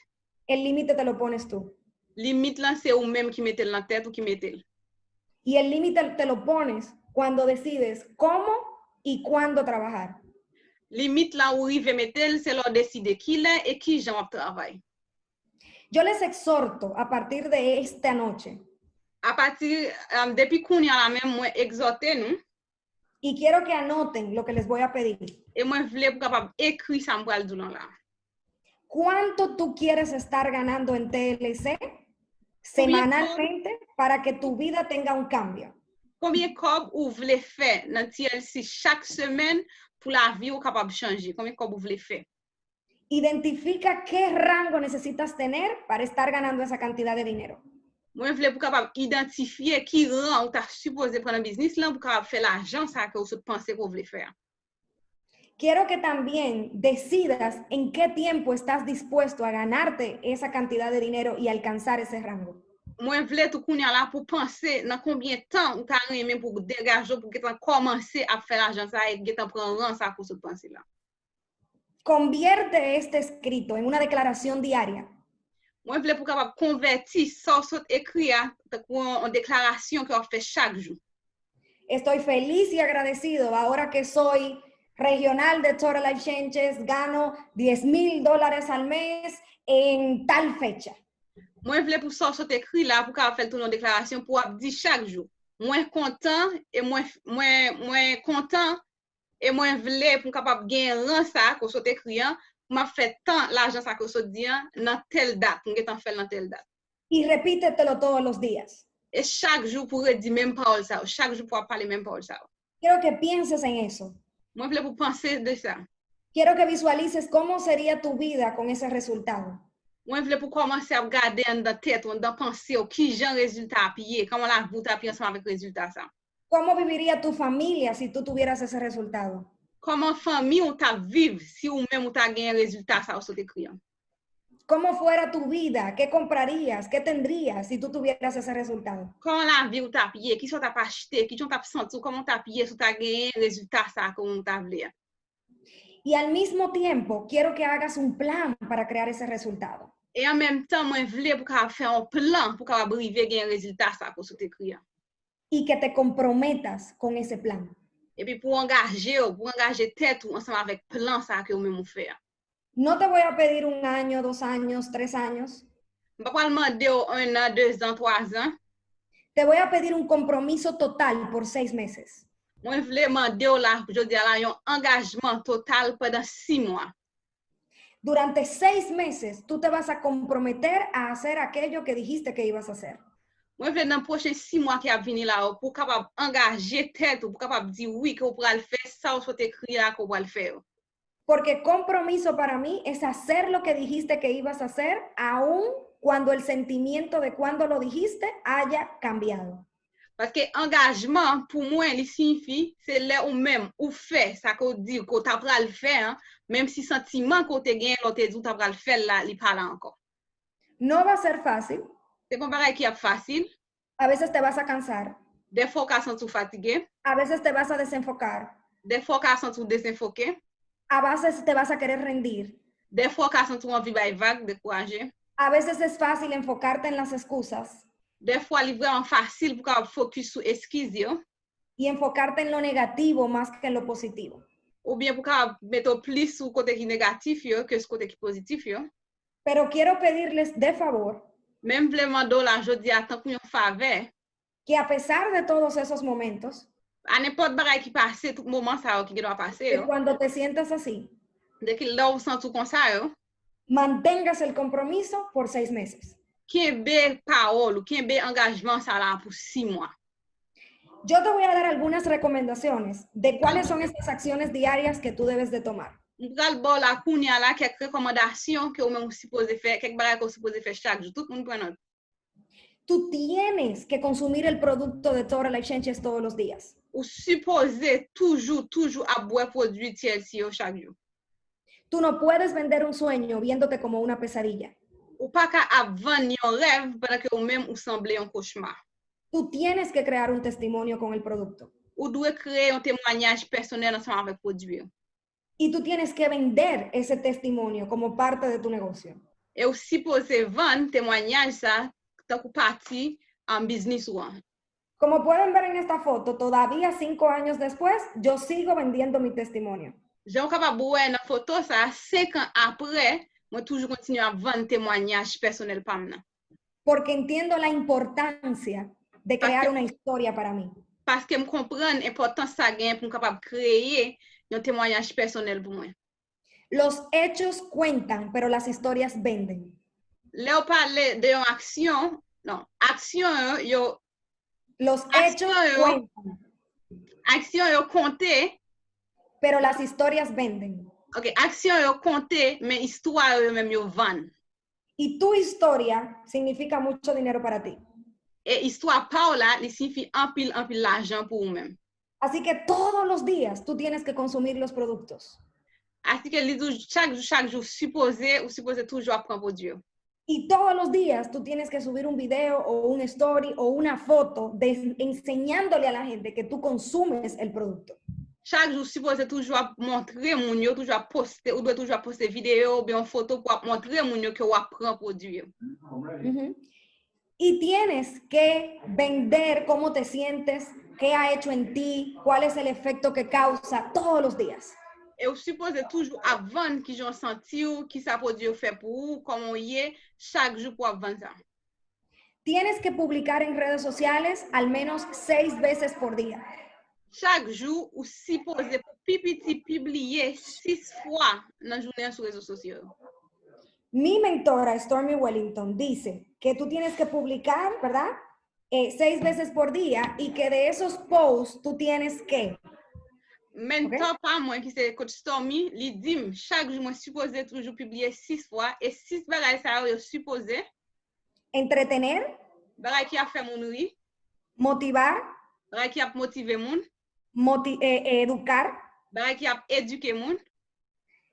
El límite te lo pones tú. Limite là, c'est vous-même qui mettez la tête ou qui mettez. Y el límite te lo pones cuando decides cómo y cuándo trabajar. Limite là où arrive mettez, c'est leur décider qui l'est et qui j'en travaille. Yo les exhorto a partir de esta noche. À partir, depuis qu'on y a la même, moi, exhorter nous. Y quiero que anoten lo que les voy a pedir. Et moi, je voulais pour capable écrire ça pour le dire là. ¿Cuánto tú quieres estar ganando en TLC semanalmente para que tu vida tenga un cambio? Combien cob vous voulez faire dans TLC chaque semaine pour la vie ou capable changer? Combien cob vous voulez faire? Identifica qué rango necesitas tener para estar ganando esa cantidad de dinero. Moi, je voulais pour capable identifier qui rang ou t'as supposé prendre un business là pour capable faire l'argent ça que vous pensez que vous voulez faire. Quiero que también decidas en qué tiempo estás dispuesto a ganarte esa cantidad de dinero y alcanzar ese rango. Moi, je voulais tout qu'on y a là pour penser dans combien de temps ou t'as même pour dégager pour que tu commencer à faire l'argent ça et que tu prendre rang ça pour se penser là. Convierte este escrito en una declaración diaria. Moi, je voulais pour capable convertir ça sur écrit en déclaration qu'on fait chaque jour. Estoy feliz y agradecido ahora que soy regional de Total Life Changes, gano $10,000 al mes en tal fecha. Moi, je voulais pour ça sur écrit là pour capable faire une déclaration pour dire chaque jour. Moins content et moins content et moins voulais pour capable gagner rang ça qu'on soit écrit m'a fait tant l'argent ça que soit dit dans telle date, on est en fait dans telle date. Y repítetelo todos los días. Et chaque jour pour dire même parole ça, chaque jour pour parler même parole ça. Quiero que pienses en eso. Moi je voulais pour penser de ça. Quiero que visualices cómo sería tu vida con ese resultado. Moi je voulais pour commencer à regarder dans tête, dans penser qui genre résultat payer, comment la vous taper ensemble avec résultat ça. ¿Cómo viviría tu familia si tú tuvieras ese resultado? Comment famille on t'a vivre si ou même on t'a gagné résultat ça sur écrit. ¿Cómo fuera tu vida? ¿Qué comprarías? ¿Qué tendrías si tú tuvieras ese resultado? Comment la vie ou t'a payé, qui sont t'a acheté, qui sont t'a senti, comment t'a payé si t'a gagné résultat ça comme t'a voulu. Y al mismo tiempo, quiero que hagas un plan para crear ese resultado. Et en même temps, moi je voulais pour faire un plan pour capable arriver gagner résultat ça pour sur écrit. Y que te comprometas con ese plan. Et puis pour engager tête ensemble avec plan ça que vous même faire. No te voy a pedir 1 año, 2 años, 3 años. Je ne vais pas demander 1 an, 2 ans, 3 ans. Te voy a pedir un compromiso total por 6 meses. Moi, je voulais demander là, je dis là, un engagement total pendant 6 mois. Durante 6 meses, tú te vas a comprometer a hacer aquello que dijiste que ibas a hacer. Moi, je voulais dans les prochains 6 mois qui va venir là, pour capable engager tête, pour capable dire oui, que vous pourrez le faire, ça, vous souhaitez écrire là, que vous pourrez le faire. Porque compromiso para mí es hacer lo que dijiste que ibas a hacer, aun cuando el sentimiento de cuando lo dijiste haya cambiado. Parce que engagement, pour moi, il signifie, c'est là ou même, ou fait, ça qu'on dit, qu'on t'a le faire, hein, même si sentiment qu'on te gagne, l'autre dit, t'as le faire là, il parle encore. No va a ser fácil. C'est pas pareil qui est facile. A veces te vas a cansar. Des fois, qu'on se sent fatigué. A veces te vas a desenfocar. Des fois, qu'on se sent désenfoqué. A veces te vas a querer rendir. Des fois, qu'on se sent envie de vague, découragé. A veces es fácil enfocarte en las excusas. Des fois, il est vraiment facile pour focus sur excuses. Y enfocarte en lo negativo más que en lo positivo. Ou bien pour mettre plus sur le côté négatif que sur le côté positif. Pero quiero pedirles de favor Même vraiment dans la journée, à tant qu'on faveur, que a pesar de todos esos momentos, à n'importe quoi qui passe, tout moment ça qui doit passer. que cuando te sientas así, Dès que là, on sent tout comme ça, mantengas el compromiso por 6 meses. qui est belle parole, qui est bel engagement ça là pour 6 mois. Yo te voy a dar algunas recomendaciones de cuáles son estas acciones diarias que tú debes de tomar. On va le bord la kounya là quelques recommandations que vous supposez faire, quelques bagages que vous supposez faire chaque jour. Tout le monde prend note. Tú tienes que consumir el producto de Total Life Changes todos los días. Ou supposez toujours à boire produit TLC chaque jour. Tú no puedes vender un sueño viéndote como una pesadilla. Ou pas qu'à vendre un rêve pendant que vous même vous semblez un cauchemar. Tú tienes que crear un testimonio con el producto. Ou doit créer un témoignage personnel ensemble avec produit. Y tú tienes que vender ese testimonio como parte de tu negocio. Et ou supposez vendre témoignage ça tant que partie en business ou en. Como pueden ver en esta foto, todavía 5 años después, yo sigo vendiendo mi testimonio. J'ai capable de voir dans photo ça 5 ans après, moi toujours continue à vendre témoignage personnel par moi. Porque entiendo la importancia de crear una historia para mí. Parce que je comprends l'importance ça gagne pour capable créer un témoignage personnel pour moi. Los hechos cuentan, pero las historias venden. Là on parle de une action, non, action yo Los hechos cuentan, action yo compter, pero las historias venden. OK, action yo compter, mais histoire yo même yo vendre. Y tu historia significa mucho dinero para ti. Et histoire par là, il signifie un pile l'argent pour vous-même. Así que todos los días tú tienes que consumir los productos. Así que chaque jour supposé toujours apprendre pour Dieu. Y todos los días tú tienes que subir un video o un story o una foto enseñándole a la gente que tú consumes el producto. Chaque jour supposé toujours montrer mon yo, toujours poster, ou doit toujours poster vidéo ou bien photo pour montrer mon yo que vous apprend pour Dieu. Y tienes que vender cómo te sientes, qué ha hecho en ti, cuál es el efecto que causa todos los días. Et vous supposez toujours avant qui j'en senti ou qui ça pour Dieu fait pour vous, comment y est chaque jour pour avancer. Tienes que publicar en redes sociales al menos 6 veces por día. Chaque jour, vous supposez publier 6 fois dans la journée sur les réseaux sociaux. Mi mentora, Stormy Wellington, dice que tú tienes que publicar, ¿verdad? 6 veces por día y que de esos posts tú tienes que... Mentor pa mwen ki se coach Stormy, li dim chaque jour mwen supposé toujours publier 6 fois et 6 bagay sa yo supposé Entretener, bagay ki a fait moun ri, motivar, bagay ki a motivé moun, educar, bagay ki a éduqué moun,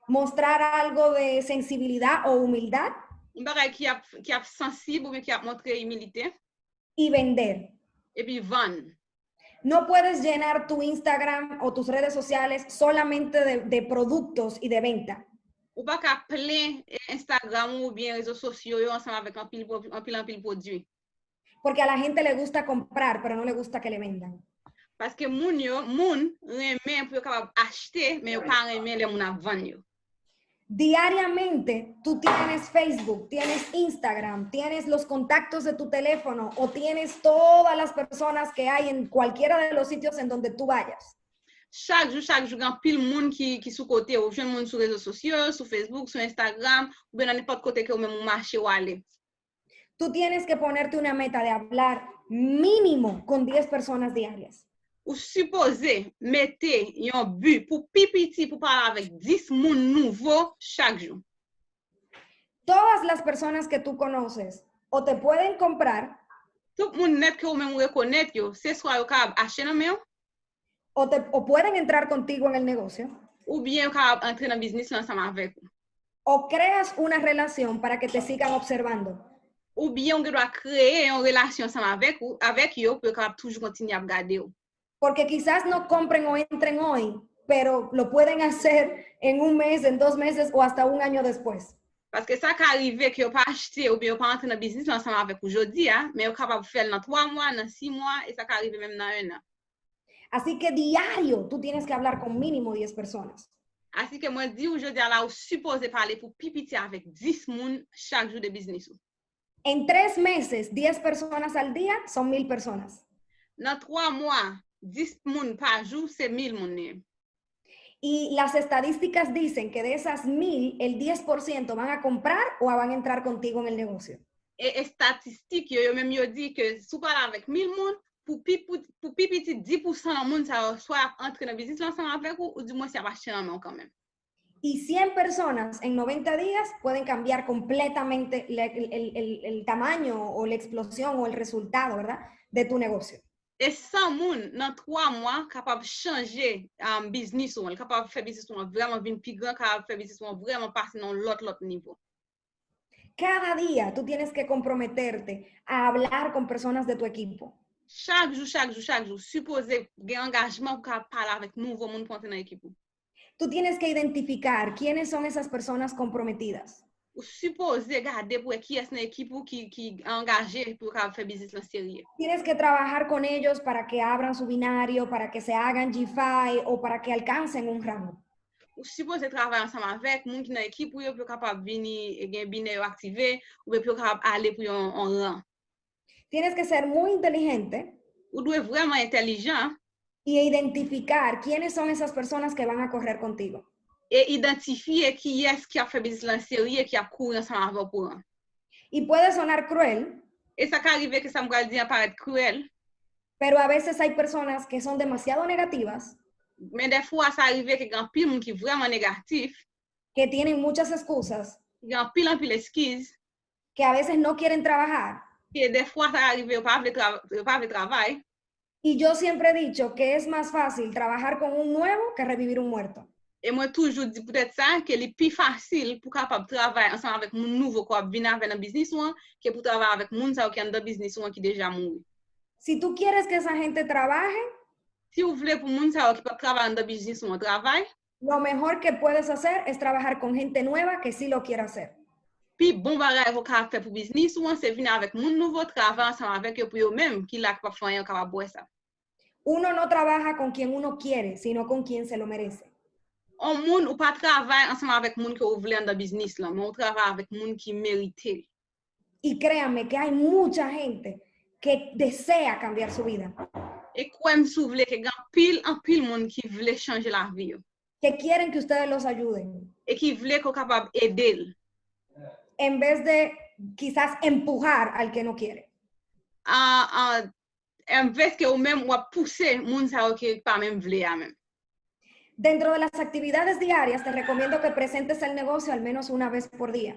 mostrar algo de sensibilidad o humildad un bagay ki a sensible ou bien ki a montré humilité y vender. et puis vendre. No puedes llenar tu Instagram o tus redes sociales solamente de productos y de venta. Ou pas ka plein Instagram ou bien réseaux sociaux yo ensemble avec un pile produit. Porque a la gente le gusta comprar, pero no le gusta que le vendan. Parce que moun remen pour capable acheter mais yo pas remen les moun a vendre yo. Diariamente tú tienes Facebook, tienes Instagram, tienes los contactos de tu teléfono o tienes todas las personas que hay en cualquiera de los sitios en donde tú vayas. Chaque jour, gan pile moun qui sous côté ou jeune moun sur réseaux sociaux, sur Facebook, sur Instagram, ou bien n'importe côté que ou même marché ou aller. Tú tienes que ponerte una meta de hablar mínimo con 10 personas diarias. Ou supposé mettre un but pour pipiti pour parler avec 10 moun nouveau chaque jour. Todas las personas que tú conoces o te pueden comprar Tout moun net que ou même reconnaître yo, c'est soit yo capable acheter nan men o pueden entrar contigo en el negocio ou bien capable entrer dans business ensemble avec ou. o creas una relación para que te sigan observando. Ou bien on doit créer une relation ensemble avec yo pour capable toujours continuer à regarder ou. Porque quizás no compren o entren hoy, pero lo pueden hacer en un mes, en 2 meses o hasta un año después. Parce que ça qui arrive que yo pas acheter ou bien yo pas entrer dans business ensemble avec aujourd'hui, mais yo capable faire dans 3 mois, dans 6 mois et ça qui arrive même dans 1 an. Así que diario tú tienes que hablar con mínimo 10 personas. Ainsi que moi dis aujourd'hui là ou supposé parler pour pipiti avec 10 moun chaque jour de business. En 3 meses, 10 personas al día son 1000 personas. Dans 3 mois, 10 moun par jour, c'est 1000 moun. Y las estadísticas dicen que de esas 1000, el 10% van a comprar o van a entrar contigo en el negocio. Et statistique, yo même yo dit que si vous parlez avec 1000 moun, pour pipiti 10% de moun ça soit entrer dans business ensemble avec ou du moins ça va acheter en quand même. Y 100 personas en 90 días pueden cambiar completamente el tamaño o la explosión o el resultado, ¿verdad? De tu negocio. Et 100 moun dans 3 mois capable changer business ou capable faire business ou vraiment bien plus grand, capable faire business ou vraiment passer dans l'autre niveau. Cada día tú tienes que comprometerte a hablar con personas de tu equipo. Chaque jour, supposé un engagement pour parler avec nouveau monde pour entrer dans l'équipe. Tú tienes que identificar quiénes son esas personas comprometidas. Ou supposé garder pour qui est dans l'équipe qui engagé pour faire business en sérieux. Tienes que trabajar con ellos para que abran su binario, para que se hagan G5 o para que alcancen un rango. Ou supposé travailler ensemble avec monde qui dans l'équipe pour être capable venir et gain binaire activé ou pour capable aller pour un rang. Tienes que ser muy inteligente. Ou doit vraiment intelligent. Y identificar quiénes son esas personas que van a correr contigo. Et identifier qui est qui a fait business en sérieux qui a couru ensemble avec pour. Y puede sonar cruel. Et ça arrive que ça me va dire paraître cruel. Pero a veces hay personas que son demasiado negativas. Mais des fois ça arrive que grand pile monde qui vraiment négatif. Que tienen muchas excusas. Grand pile excuses. Que a veces no quieren trabajar. Que des fois ça arrive pas de travail. Y yo siempre he dicho que es más fácil trabajar con un nuevo que revivir un muerto. Et moi toujours dit peut-être ça que c'est plus facile pour capable travailler ensemble avec mon nouveau qui vient avec un business que pour travailler avec mon ça qui est dans business qui déjà mort. Si tú quieres que esa gente trabaje, si vous voulez pour mon ça qui peut travailler dans business travail, lo mejor que puedes hacer es trabajar con gente nueva que sí lo quiera hacer. Puis bon bagage vous capable faire pour business c'est venir avec mon nouveau travail ensemble avec eux pour eux même qui là capable faire capable boire ça. Uno no trabaja con quien uno quiere, sino con quien se lo merece. On moun ou pas travailler ensemble avec moun que vous voulez dans business là, mais on travaille avec moun qui mérite. Y créanme que hay mucha gente que desea cambiar su vida. Et comme si vous voulez que en pile moun qui veut changer la vie. Que quieren que ustedes los ayuden. Et qui veut qu'on capable aider. en vez de quizás empujar al que no quiere. En vez que ou même ou pousser moun sa ou ki pa même vle a même. Dentro de las actividades diarias, te recomiendo que presentes el negocio al menos una vez por día.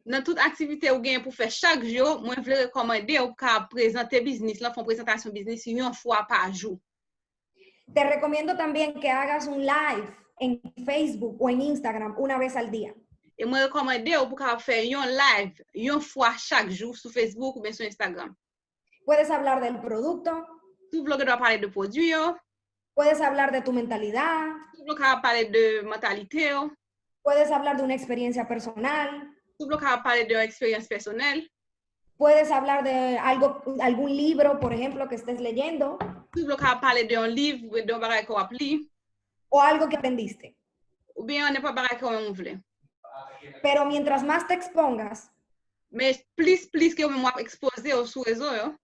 Dans toute activité ou gen pou fè chaque jour, moi vle rekomande ou ka présenter business la, fon présentation business une fois par jour. Te recomiendo también que hagas un live en Facebook o en Instagram una vez al día. Et moi rekomande ou pou ka fè yon live une fois chaque jour sur Facebook ou bien sur Instagram. Puedes hablar del producto, Tout vlog doit parler de produit yo, puedes hablar de tu mentalidad, tout vlog ka parler de mentalité yo, puedes hablar de una experiencia personal, tout vlog ka parler de expérience personnelle, puedes hablar de algún libro, por ejemplo, que estés leyendo, tout vlog ka parler de un livre ou de bagay ko ap li, o algo que aprendiste. ou bien n'importe bagay ko même vle. Pero mientras más te expongas, Mais plus que ou même wap expose ou sou réseau yo,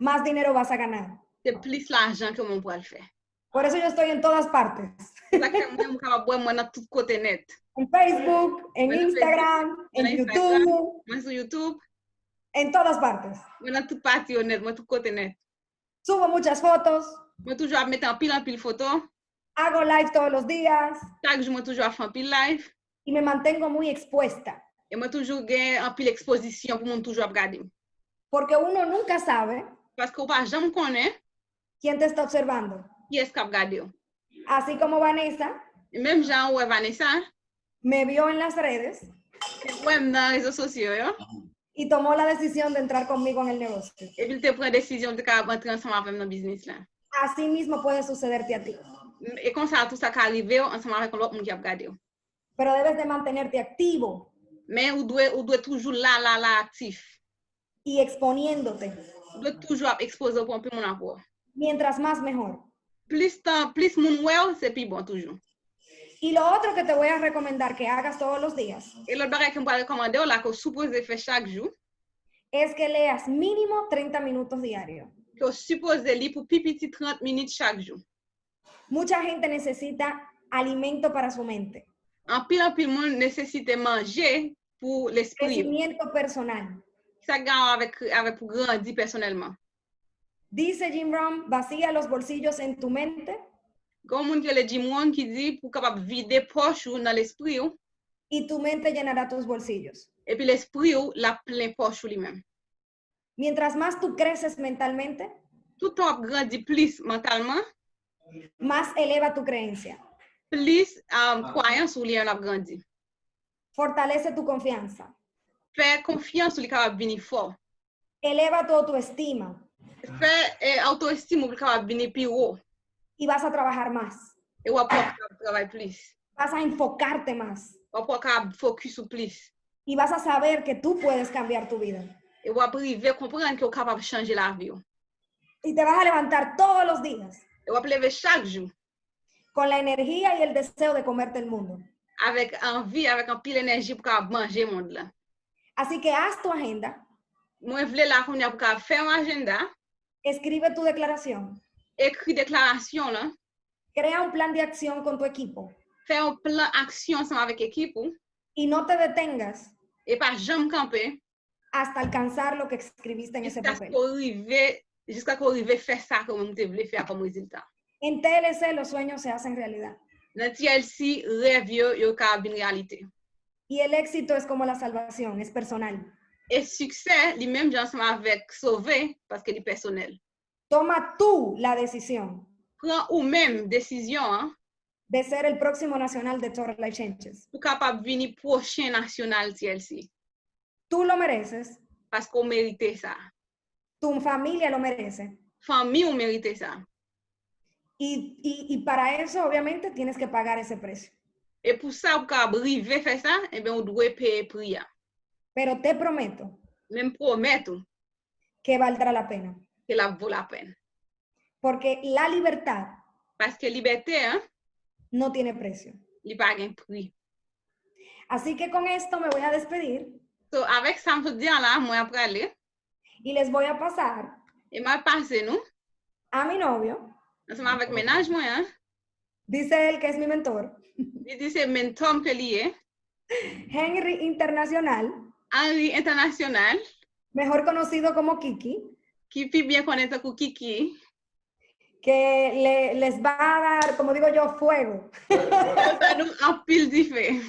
más dinero vas a ganar. c'est plus l'argent que moun pou al fè. Por eso yo estoy en todas partes. C'est ça que moi capable boire moi dans tout côté net. En Facebook, en Bueno, Instagram, en Instagram, YouTube, moi sur YouTube, en todas partes. moi dans toute partie net, moi tout côté net. Subo muchas fotos, Moi toujours mettre en pile photo. hago live todos los días Chaque jour moi toujours faire en pile live y me mantengo muy expuesta. et moi toujours gain en pile exposition pour moun toujours regarder. Porque uno nunca sabe Parce que ou pas jamais connaît quién te está observando. qui est-ce qui a regardé. Así como Vanessa Et même Jean ou Vanessa, me vio en las redes ou même dans les réseaux sociaux yo, y tomó la decisión de entrar conmigo en el negocio. et puis il te prend décision de ka rentrer ensemble avec dans business là. Así mismo puede sucederte a ti. Et comme ça tout ça ka arrivé ensemble avec l'autre monde qui a regardé. Pero debes de mantenerte activo Mais ou doit toujours là actif. y exponiéndote. Ou doit toujours exposer pour un peu mon apport. Mientras más, mejor. Plus moun well, c'est plus bon toujours. Y lo otro que te voy a recomendar que hagas todos los días Et l'autre bagay que je vais recommander, là, que supposé faire chaque jour, es que leas mínimo 30 minutos diarios. que supposé lire pour pipiti 30 minutes chaque jour. Mucha gente necesita alimento para su mente, En pile monde nécessite manger pour l'esprit. crecimiento personal. Ça gagne avec pour grandir personnellement. Dice Jim Rohn, vacía los bolsillos en tu mente Comme moun que le dit moun qui dit pour capable vider poche ou dans l'esprit ou, y tu mente llenará tus bolsillos. et puis l'esprit ou la plein poche lui-même. Mientras más tú creces mentalmente, Tout le temps grandit plus mentalement, más eleva tu creencia. plus croyance ou lien a grandi. Fortalece tu confianza. Faire confiance ou li capable venir fort. Eleva tu autoestima Faire auto-estime ou li capable venir plus haut. y vas a trabajar más. Et ou après travailler plus. Vas a enfocarte más Ou après focus ou plus. y vas a saber que tú puedes cambiar tu vida. Et ou après comprendre que ou capable changer la vie. Y te vas a levantar todos los días Et ou après lever chaque jour con la energía y el deseo de comerte el mundo. avec envie, avec un pile énergie pour capable manger le monde là. Así que haz tu agenda, Moi vle la qu'on a pour capable faire un agenda, escribe tu declaración, écrit déclaration là, crea un plan de acción con tu equipo faire un plan action ensemble avec équipe y no te detengas et pas jamais camper hasta alcanzar lo que escribiste en ese papel. jusqu'à qu'on arrive faire ça comme tu voulais faire comme résultat. En TLC los sueños se hacen realidad Dans TLC, rêve yo capable une réalité. y el éxito es como la salvación, es personal. Et succès, lui-même, ensemble avec sauver parce que est personnel. Toma tú la decisión Prends ou même décision hein, de ser el próximo nacional de Total Life Changes. pour capable venir prochain national TLC Tú lo mereces, parce qu'on mérite ça. tu familia lo merece. Famille on mérite ça. Y para eso, obviamente, tienes que pagar ese precio. Et pour ça, pour capable arriver faire ça, eh bien on doit payer prix. Pero te prometo Même promettre que valdrá la pena. que la vaut la peine. Porque la libertad Parce que liberté, hein, no tiene precio. il pas un prix. Así que con esto me voy a despedir So, avec ça, je dis là, moi après aller, y les voy a pasar et m'a passé nous, a mi novio. ensemble avec ménage moi, hein, Dice él que es mi mentor, il dit c'est mentor que lié, Henry Internacional, Ali internacional. mejor conocido como Kiki, Qui pi bien conecta con Kiki. que les va a dar, como digo yo, fuego. Un pile de fe.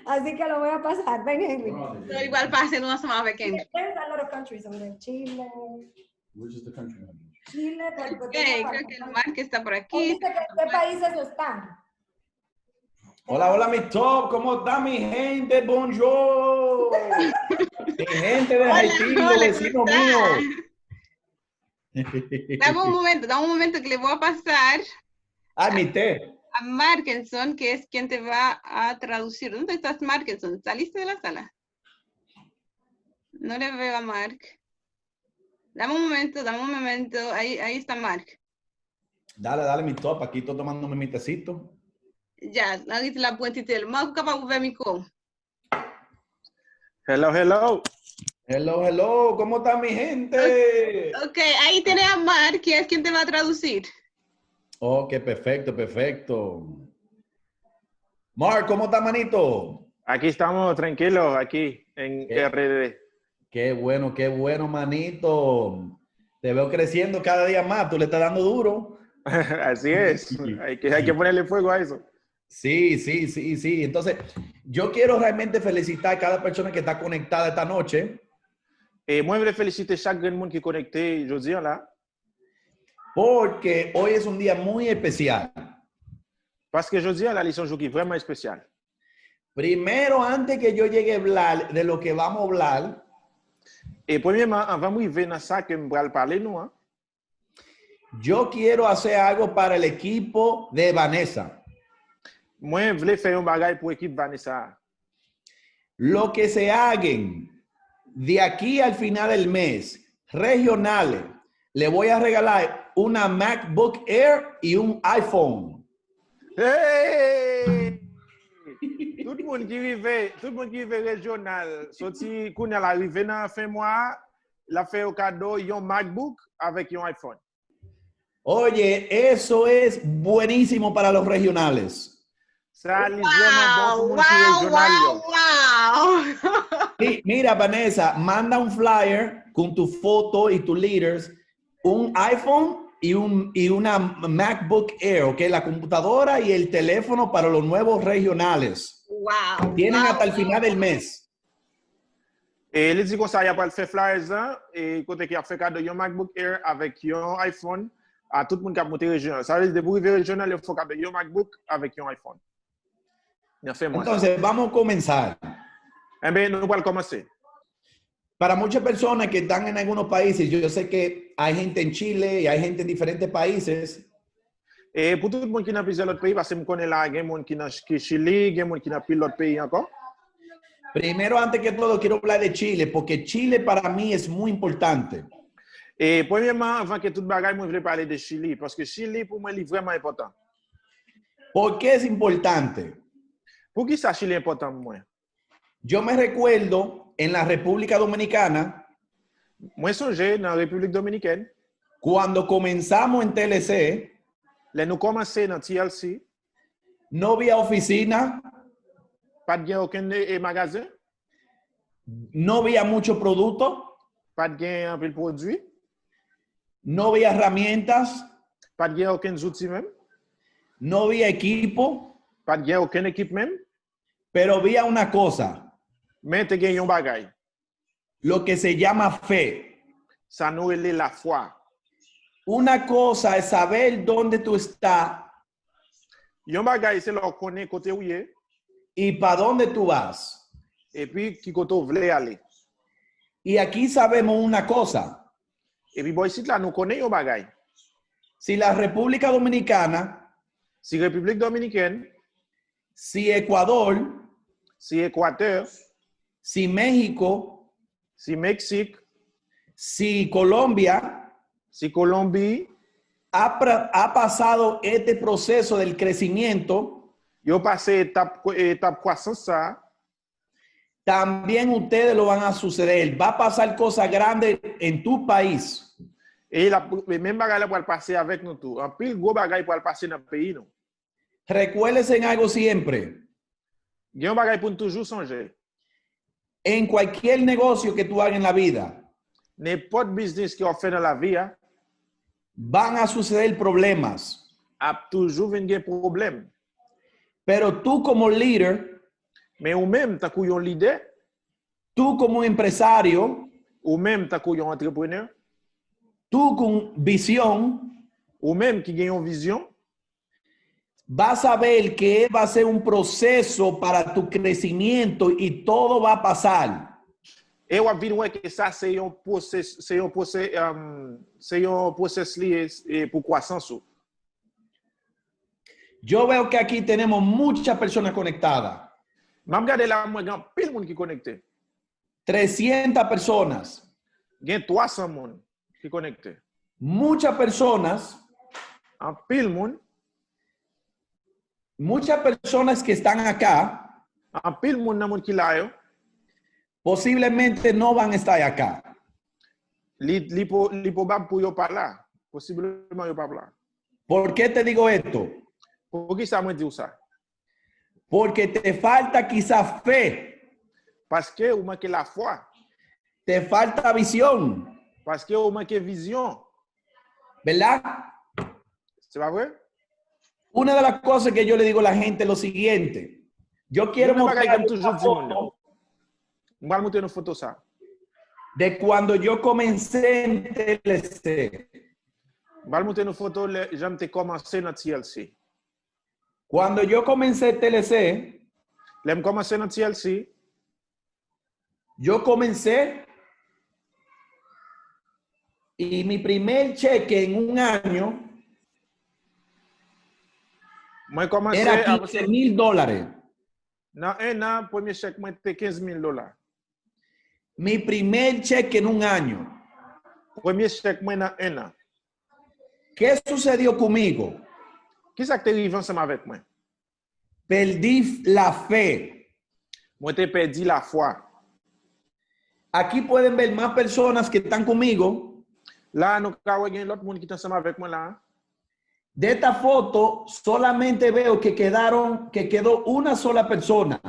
Así que lo voy a pasar. Ven, Henry. So, igual pase numa semana avec Henry. There's a lot of countries over there. Chile. Which is the country? Chile, pero Ok, creo que el Mark está por aquí. Dice que qué países están. Hola, hola, mi top. ¿Cómo está mi gente? Bonjour. Mi gente de Haití, los vecinos míos. Dame un momento que le voy a pasar Ah, mi té. a Markenson, que es quien te va a traducir. ¿Dónde estás, Markenson? ¿Saliste de la sala? No le veo a Mark. Dame un momento. Ahí está Mark. Dale, mi top. Aquí estoy tomándome mi tecito. Ya, ahí la puentita. Mark, capaz de ver mi com. Hello. Hello. ¿Cómo está mi gente? Ok, ahí tienes a Mark, que es quien te va a traducir. Ok, perfecto. Mark, ¿cómo está, manito? Aquí estamos tranquilos, aquí en RD. Qué bueno, manito. Te veo creciendo cada día más. Tú le estás dando duro. Así es. Hay que ponerle fuego a eso. Sí. Entonces, yo quiero realmente felicitar a cada persona que está conectada esta noche. Moi, je voulais féliciter chaque grand monde qui est connecté aujourd'hui là. Porque hoy es un día muy especial. Parce que aujourd'hui, la c'est un jour qui est vraiment spécial. Primero, antes que yo llegue a hablar de lo que vamos a hablar, Et premièrement, avant de venir dans ça que je vais parler, nous, hein, yo quiero hacer algo para el equipo de Vanessa. moi, je voulais faire un bagage pour l'équipe Vanessa. Lo que se hagan de aquí al final del mes, regionales, le voy a regalar una MacBook Air y un iPhone. Hey! Tout le monde qui arrive régional, sorti qu'on est arrivé dans fin mois, la fait au cadeau un MacBook avec un iPhone. Oye, eso es buenísimo para los regionales. Ça, c'est vraiment bon pour le régional. Wow. Sí, mira, Vanessa, manda un flyer con tu foto y tus leaders, un iPhone y una MacBook Air, ¿ok? La computadora y el teléfono para los nuevos regionales. Wow. Tienen hasta el final del mes. Et les dit comme ça, il n'y a pas le fait flyers, et côté qui a fait cadeau un MacBook Air avec un iPhone à tout le monde qui a monté régional. Ça veut dire que pour arriver régional, il faut cadeau un MacBook avec un iPhone. Entonces, vamos a comenzar. Eh bien, nous allons commencer. Para muchas personas que están en algunos países, yo sé que hay gente en Chile y hay gente en diferentes países. Et pour tout le monde qui n'a plusieurs autres pays, parce que je connais là, il y a des gens qui sont au Chili, il y a des gens qui n'ont plus d'autres pays encore. Primero, antes que todo, quiero hablar de Chile, porque Chile para mí es muy importante. Et premièrement, avant que tout le bagage, moi, je voulais parler de Chili, parce que Chili, pour moi, est vraiment important. ¿Por qué es importante? Pour qui ça, Chili est important pour moi? Yo me recuerdo en la República Dominicana, Moi, songe dans la République dominicaine, cuando comenzamos en TLC, là, nous commençons dans TLC, no había oficina, pas de aucun magasin, no había mucho producto, pas de un peu de produit, no había herramientas, pas de aucun outil même, no había equipo, pas de aucun équipe même, pero había una cosa, mais tu as un bagage. lo que se llama fe. Ça nous est la foi. Una cosa es saber dónde tú estás Un bagage, c'est leur connaître côté où il est, y para dónde tú vas. et puis qui côté où voulez aller. Y aquí sabemos una cosa. Et puis, bon, ici, là, nous connaissons un bagage. Si la República Dominicana, Si République dominicaine, si Ecuador, si Équateur, si México, si Mexique, si Colombia si Colombie, ha pasado este proceso del crecimiento, yo passé étape croissance, ça, también ustedes lo van a suceder. Va a pasar cosas grandes en tu país. et la même bagage pour le passer avec nous tout. En pile, gros bagage pour le passer dans le pays, nous. Recuérdense en algo siempre. Il y a un bagage pour nous toujours songer. En cualquier negocio que tú hagas en la vida, n'importe business qui on fait dans la vie, van a suceder problemas. a toujours un problème. Pero tú como líder, Mais ou même, tant qu'on un leader, tú como empresario, ou même, tant qu'on un entrepreneur, tú con visión, ou même qui gagne une vision, vas a ver que va a ser un proceso para tu crecimiento y todo va a pasar. et on va voir que ça, c'est un process lié pour croissance. Yo veo que aquí tenemos muchas personas conectadas. Je regarde là, moi, il y a plein de monde qui est connecté. 300 personas. Il y a 300 monde qui est connecté. Muchas personas, En pile monde, muchas personas que están acá, en pile monde dans monde qui là yo, posiblemente no van a estar acá. li probable pour yo pas là, possiblement yo pas là. ¿Por qué te digo esto? Pour qui ça moi dire ça? Porque te falta quizá fe, Parce que ou manque la foi, te falta visión, parce que ou manque vision. ¿verdad? C'est pas vrai? Una de las cosas que yo le digo a la gente es lo siguiente. Yo quiero Yo me bagaille mostrar comme toujours una dit monde. foto On va montrer une photo ça. de cuando yo comencé en TLC. On va montrer une photo j'aime te commencer dans TLC. Cuando yo comencé TLC, L'aime commencer dans TLC, yo comencé y mi primer cheque en un año moi commencé era avec $15,000. dans un an, premier chèque moi c'était $15,000. Mi primer cheque en un año. Premier chèque moi dans un an. ¿Qué sucedió conmigo? Qui ça qui arrive ensemble avec moi? Perdí la fe. Moi t'ai perdu la foi. Aquí pueden ver más personas que están conmigo. Là nous ka wè gen l'autre monde qui est ensemble avec moi là. De esta foto solamente veo que quedó una sola persona.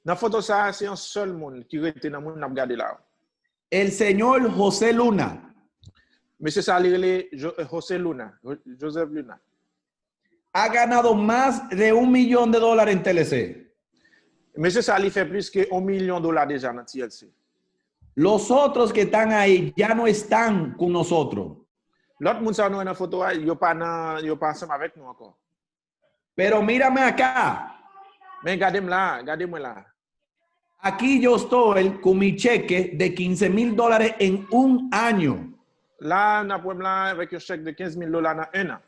Dans photo ça c'est un seul monde qui rete dans monde n'a regardé là. El señor José Luna. Monsieur ça li José Luna, Joseph Luna. Ha ganado más de $1 millón en TLC. Monsieur ça li fait plus que $1 million déjà dans TLC. Los otros que están ahí ya no están con nosotros. L'autre monde ça nous dans photo yo pas ensemble avec nous encore. Pero mírame acá. Mais regardez-moi là. Aquí yo estoy con mi cheque de $15,000 en un año. Là, on a un problème là avec un chèque de $15,000 dans un an.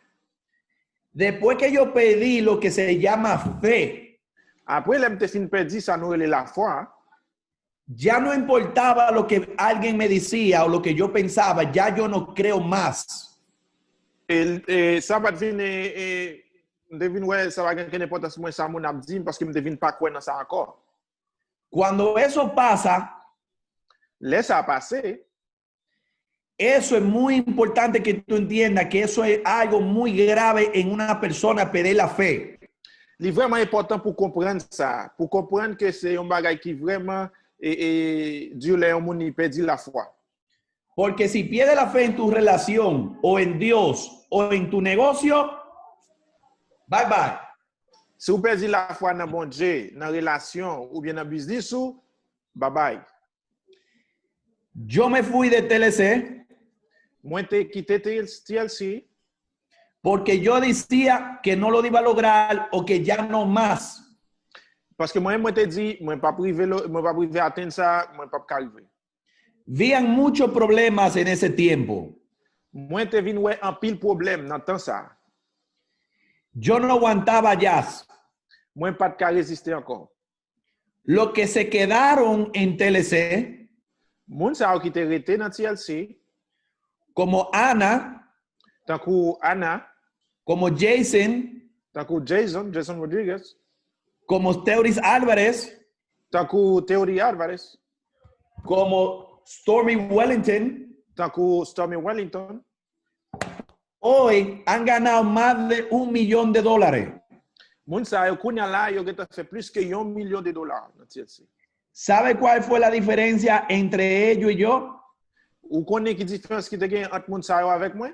Después que yo pedí lo que se llama fe, Après, l'aime te fin perdu, ça nous relève la foi. ya no importaba lo que alguien me decía o lo que yo pensaba, ya yo no creo más. Et ça va devenir, devine, ouais, ça va gagner n'importe quoi, ça mon abdi, parce que je ne devine pas quoi dans ça encore. Cuando eso pasa, Laisse ça passer. eso es muy importante que tú entiendas que eso es algo muy grave en una persona perder la fe. C'est vraiment important pour comprendre ça, pour comprendre que c'est un bagage qui vraiment Dieu l'a monde perdu la foi. Porque si pierdes la fe en tu relación o en Dios o en tu negocio, bye bye. Si vous perdez la foi dans bon Dieu, dans relation ou bien dans business, bye bye. Yo me fui de TLC Moi, j'ai quitté TLC porque yo decía que no lo iba a lograr o que ya no más. parce que moi, te dit, moi, pas privé atteindre ça, moi, pas arriver. Habían muchos problemas en ese tiempo. Moi, te vin ouais en pile problème dans temps ça. Yo no aguantaba jazz. Moi, pas de résister encore. Los que se quedaron en TLC, Moun sa qui te rete dans TLC, como Ana, tant que Anna, como Jason, tant que Jason Rodriguez, como Teuris Álvarez, tant que Theory Alvarez, como Stormy Wellington, tant que Stormy Wellington, hoy han ganado más de $1 millón. moun sa yo kounya la yo geta fait plus que $1 million dans TLC. ¿Sabe cuál fue la diferencia entre ellos y yo? Ou connaît qui différence qui te gen entre moun sa yo avec moi?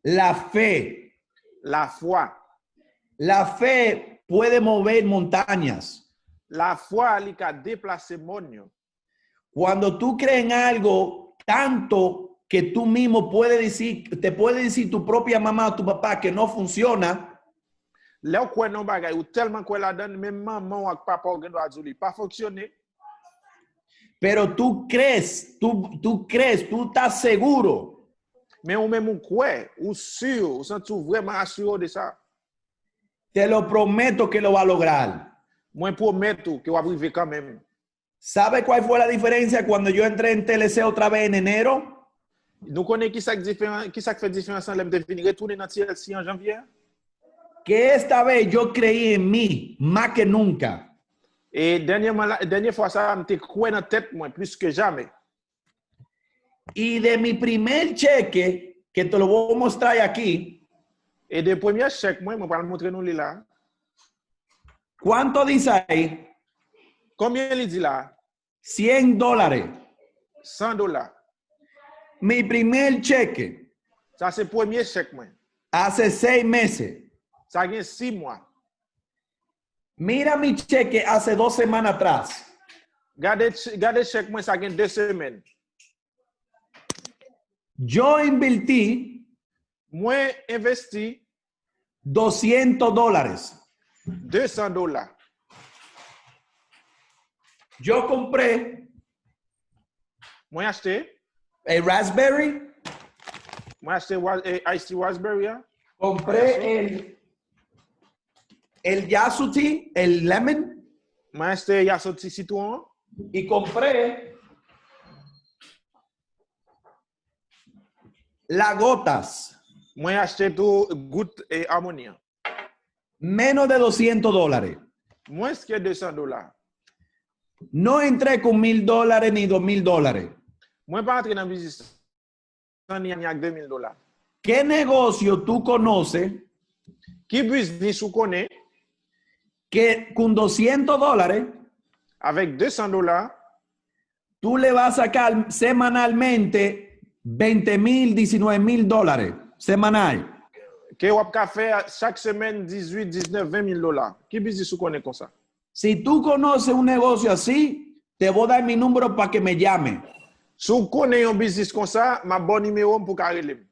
La fe. La foi. La fe puede mover montañas. La foi li ka déplacer moun yo. Cuando tú crees en algo tanto que tú mismo te puede decir tu propia mamá o tu papá que no funciona, Le ou kwen non bagay, ou tellement kwen la dan, même maman ou papa ou gen do a djou li pa fonctionner. pero tú crees, tú estás seguro Mais ou même ou kwen, ou sûr, ou senti ou vraiment assuré de ça. te lo prometo que lo va a lograr. Moi promet ou que ou arriver quand même. ¿Sabe cuál fue la diferencia cuando yo entré en TLC otra vez en enero? Nou konnen qui ça fait différence en l'aime de venir retourner dans TLC en janvier? Que esta vez yo creí en mí más que nunca. Et dernière fois ça m'était croire dans tête moi plus que jamais. Y de mi primer cheque, que te lo voy a mostrar aquí, Et de premier chèque moi vais le montrer nous là. ¿cuánto dice ahí? Combien il dit là? $100. $100. Mi primer cheque Ça c'est premier chèque moi. hace 6 meses. Ça gagne 6 mois. Mira mi cheque hace 2 semanas atrás. Gardez chèque moi ça gagne 2 semaines. Yo invertí Moi investi $200. $200. Yo compré Moi acheté Raspberry, iced raspberry. Hein? compré el Yasuti, el lemon, Moi acheté yasoti citron. y compré las gotas, Moi acheté tout goutte et harmonie. menos de $200. Moins que $200. No entré con $1,000 ni $2,000. Moi pas entrer dans le business ni avec $2,000. ¿Qué negocio tú conoces Qui business ou connaît que con $200 avec $200 tú le vas a sacar semanalmente $20,000, $19,000 semanal? que ou ka faire chaque semaine 18, 19, $20,000. Qui business ou connaît comme ça? Si tú conoces un negocio así, te voy a dar mi número para que me llame. Si vous connaissez un business comme ça, ma bon numéro pour carrer.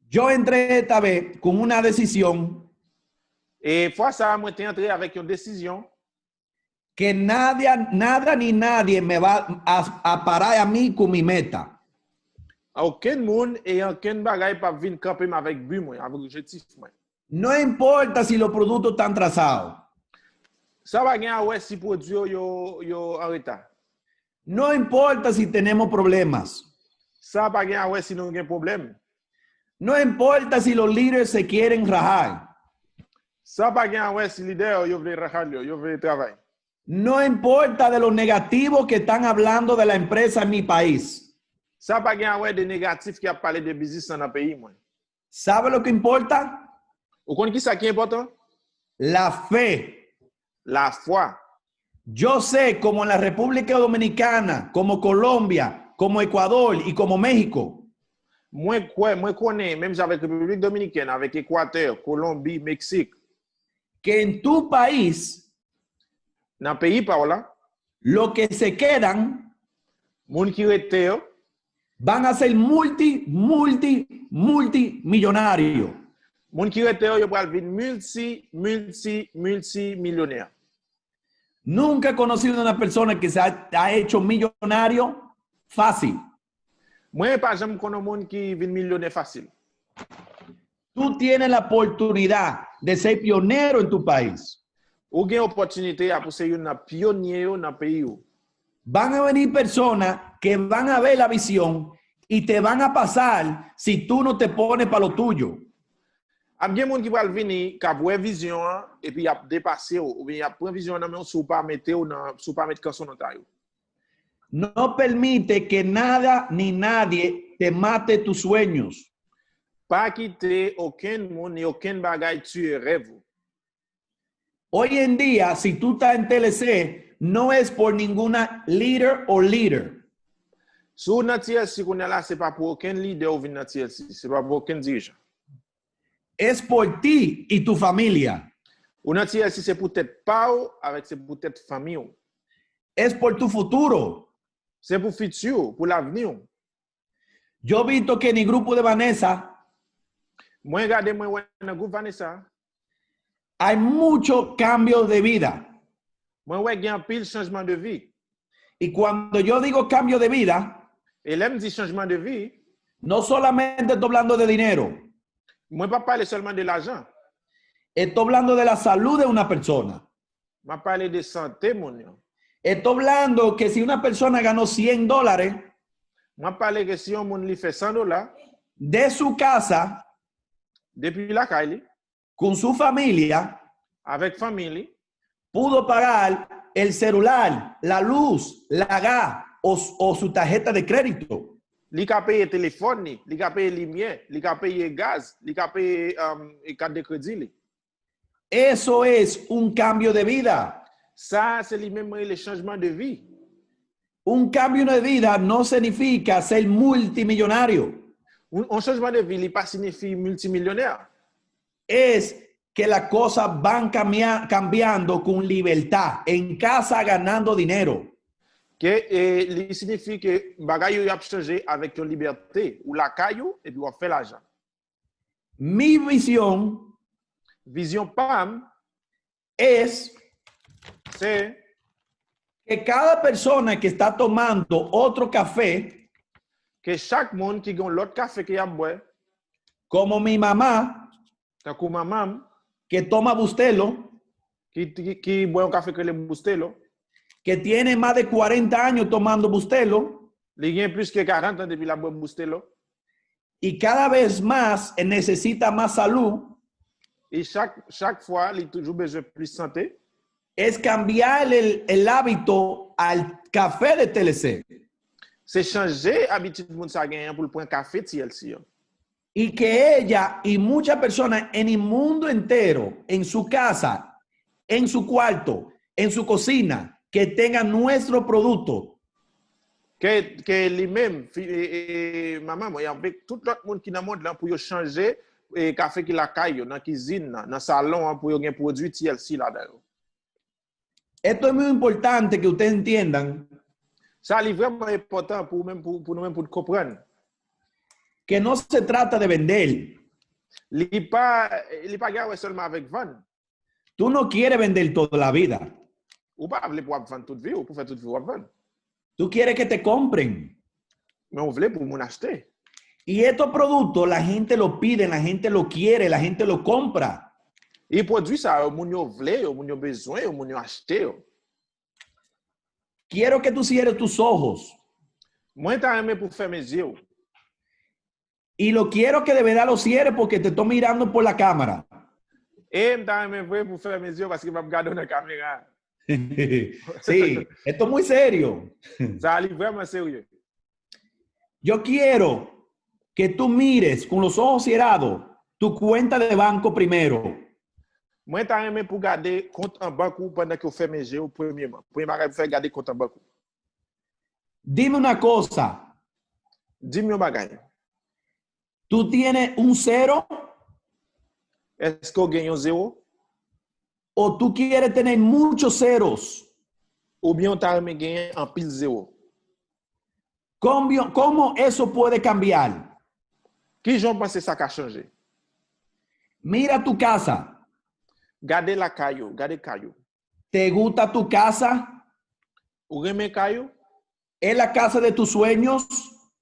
Yo entré esta vez con una decisión Et fois ça, moi t'es entré avec une décision que nada ni nadie me va a parar a mí con mi meta. aucun monde et aucun bagay pas venir camper avec but moi, avec objectif moi. No importa si los productos están trazados. Ça va gagner ouais si produit yo en retard. No importa si tenemos problemas. Ça va gagner ouais si nous avons un problème. No importa si los líderes se quieren rajar. Ça va gagner ouais si leader yo veut rajalio, yo veut travail. No importa de lo negativo que están hablando de la empresa en mi país. Ça va gagner ouais de négatif qui a parlé de business dans le pays moi. ¿Sabe lo que importa? Vous connaissez qui ça qui est important? La fe. La foi. Yo sé, como en la República Dominicana, como Colombia, como Ecuador y como México, Moi connais même avec République Dominicaine, avec Équateur, Colombie, Mexique, que en tu país, dans le pays par là, los que se quedan moun qui rete van a ser multimillonarios. moun qui rete yo pral vin multi millionnaire. Nunca he conocido una persona que se ha hecho millonario fácil. Moi pas jamais connais moun qui vin millionnaire facile. Tú tienes la oportunidad de ser pionero en tu país. Ou gen opportunité à pousser un pionnier dans pays ou. Van a venir personas que van a ver la visión y te van a pasar si tú no te pones para lo tuyo. Am gen moun qui pral venir ka vwe vision et puis a dépasser ou bien a prend vision nan men sou pas mettre ou nan sou pas mettre kanson dans taille. No permite que nada ni nadie te mate tus sueños. Pas quitter aucun moun ni aucun bagay tuer rêve. Hoy en día, si tú estás en TLC, no es por ninguna leader o leader. Sou nan TLC qu'on est là, c'est pas pour aucun leader ou vin nan TLC, c'est pas pour aucun dirigeant. Es por ti y tu familia. Ou nan TLC, c'est pour tête pa ou, avec c'est pour tête famille ou. Es por tu futuro. C'est pour futur, pour l'avenir. Yo he visto que en el grupo de Vanessa Moi, regardez, moi, dans groupe Vanessa, hay mucho cambio de vida. moi, ouais, gen pile changement de vie. Y cuando yo digo cambio de vida, Et là, me dit changement de vie, no solamente estoy hablando de dinero, moi, pas parler seulement de l'argent. estoy hablando de la salud de una persona. M'a parler de santé, mon yo. Estoy hablando que si una persona ganó $100 M'a parler que si on moun li fait $100 de su casa depuis la caille, con su familia, avec famille, pudo pagar el celular, la luz, la gas o su tarjeta de crédito. li ka paye téléphone, li ka paye lumière, li ka paye gaz, li ka paye carte de crédit. Li. Eso es un cambio de vida. Ça, c'est lui même le changement de vie. Un cambio de vida no significa ser multimillonario. Un changement de vie, il pas signifie multimillionnaire. Es que las cosas van cambiando con libertad, en casa ganando dinero. Que il signifie que bagay yo y a changé avec une liberté ou la caillou et puis on fait l'argent. Mi visión Vision PAM, es c'est que cada persona que está tomando otro café, que chaque monde qui gagne l'autre café qu'il a boire, como mi mamá, tant que maman que toma Bustelo, qui boit un café que le Bustelo, que tiene más de 40 años tomando Bustelo, il gagne plus que 40 ans depuis la boire Bustelo. y cada vez más necesita más salud, Et chaque fois, il a toujours besoin de plus de santé. es cambiar el hábito al café de TLC. C'est changer l'habitude de moun sa gagner pour le point café TLC. Y que ella y muchas personas en el mundo entero, en su casa, en su cuarto, en su cocina, que tengan nuestro producto. Que lui-même, maman, il y a tout l'autre monde qui dans le monde là pour changer le café qui la caille, dans la cuisine, dans le salon, pour gagner produit TLC là-dedans. Esto es muy importante que ustedes entiendan Ça, c'est vraiment important pour nous-mêmes pour comprendre. que no se trata de vender. Il n'est pas gagné seulement avec vendre. Tú no quieres vender toda la vida. Ou pas pour vendre toute vie, ou pour faire toute vie ou vendre. Tú quieres que te compren. Mais on voulait pour mon acheter. Y estos productos la gente lo pide, la gente lo quiere, la gente lo compra. Et produit ça, on yo voulait, on yo besoin, on yo acheter. Quiero que tú cierres tus ojos. Moi, t'as aimé pour faire mes yeux. Y lo quiero que de verdad lo cierres porque te estoy mirando por la cámara. Et t'as aimé pour faire mes yeux parce qu'il va me regarder dans la caméra. Sí, esto es muy serio. Ça arrive vraiment sérieux. Yo quiero que tú mires con los ojos cerrados tu cuenta de banco primero. Moi, t'as aimé pour garder compte en banque pendant que vous faites mes yeux premièrement. Premièrement, vous faites garder compte en banque. Dime una cosa. Dis-moi un bagage. ¿Tú tienes un cero Est-ce que vous gagnez un zéro? o tú quieres tener muchos ceros? Ou bien t'as aimé gagner en pile zéro? ¿Cómo eso puede cambiar? Qui j'en pense ça a changé? Mira tu casa. Gardez la caillou, gardez caillou. ¿Te gusta tu casa? Ou remè caillou? ¿Es la casa de tus sueños?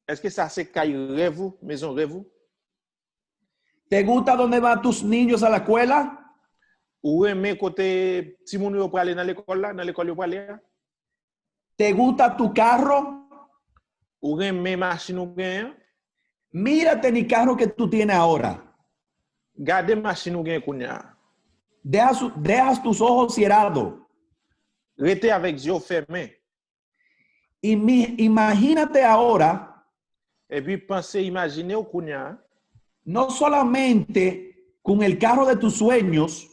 Est-ce que ça c'est caillou rêve, maison rêve? ¿Te gusta dónde van tus niños a la escuela? Ou remè côté ti moun yo pour aller dans l'école là, dans l'école yo pour aller? ¿Te gusta tu carro? Ou remè machine ou gagne? Mírate en el carro que tú tienes ahora. Gardez machine ou gagne kounya. Dejas tus ojos cerrados. Restez avec yeux fermés. Y imagínate ahora, Et puis pensez, imaginez ou kounya. no solamente con el carro de tus sueños,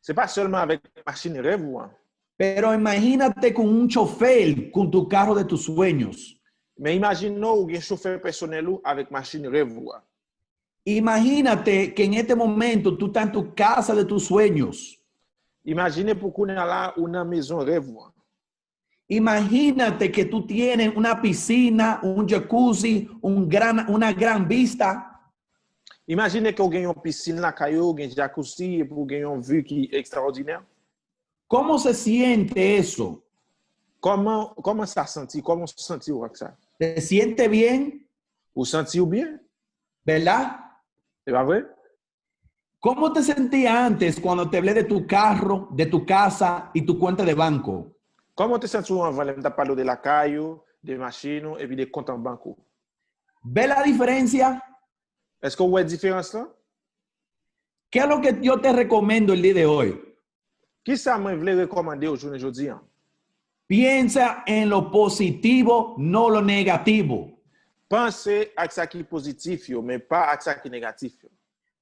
C'est pas seulement avec machine rêve ou, hein. Pero imagínate con un chofer con tu carro de tus sueños. Mais imaginons ou gen chauffeur personnel ou avec machine rêve ou, hein. Imagínate que en este momento tú estás en tu casa de tus sueños. Imaginez pour qu'on est là une maison rêve ou, hein. Imagínate que tú tienes una piscina, un jacuzzi, una gran vista. Imaginez qu'on gagne une piscine la caillou, gen jacuzzi et pour gagner une vue qui est extraordinaire. ¿Cómo se siente eso? Comment ça senti? Comment se senti avec ça? ¿Te siente bien? Ou senti ou bien? ¿Verdad? C'est pas vrai? ¿Cómo te sentías antes cuando te hablé de tu carro, de tu casa y tu cuenta de banco? Comment te senti avant? On t'a parlé de la caillou, des machines et puis des comptes en banque. ¿Ves la diferencia? Est-ce que vous voyez la différence là? ¿Qué es lo que yo te recomiendo el día de hoy? Qui ça me voulait recommander aujourd'hui? Piensa en lo positivo, no lo negativo. Pensez à ce qui est positif, mais pas à ce qui est négatif.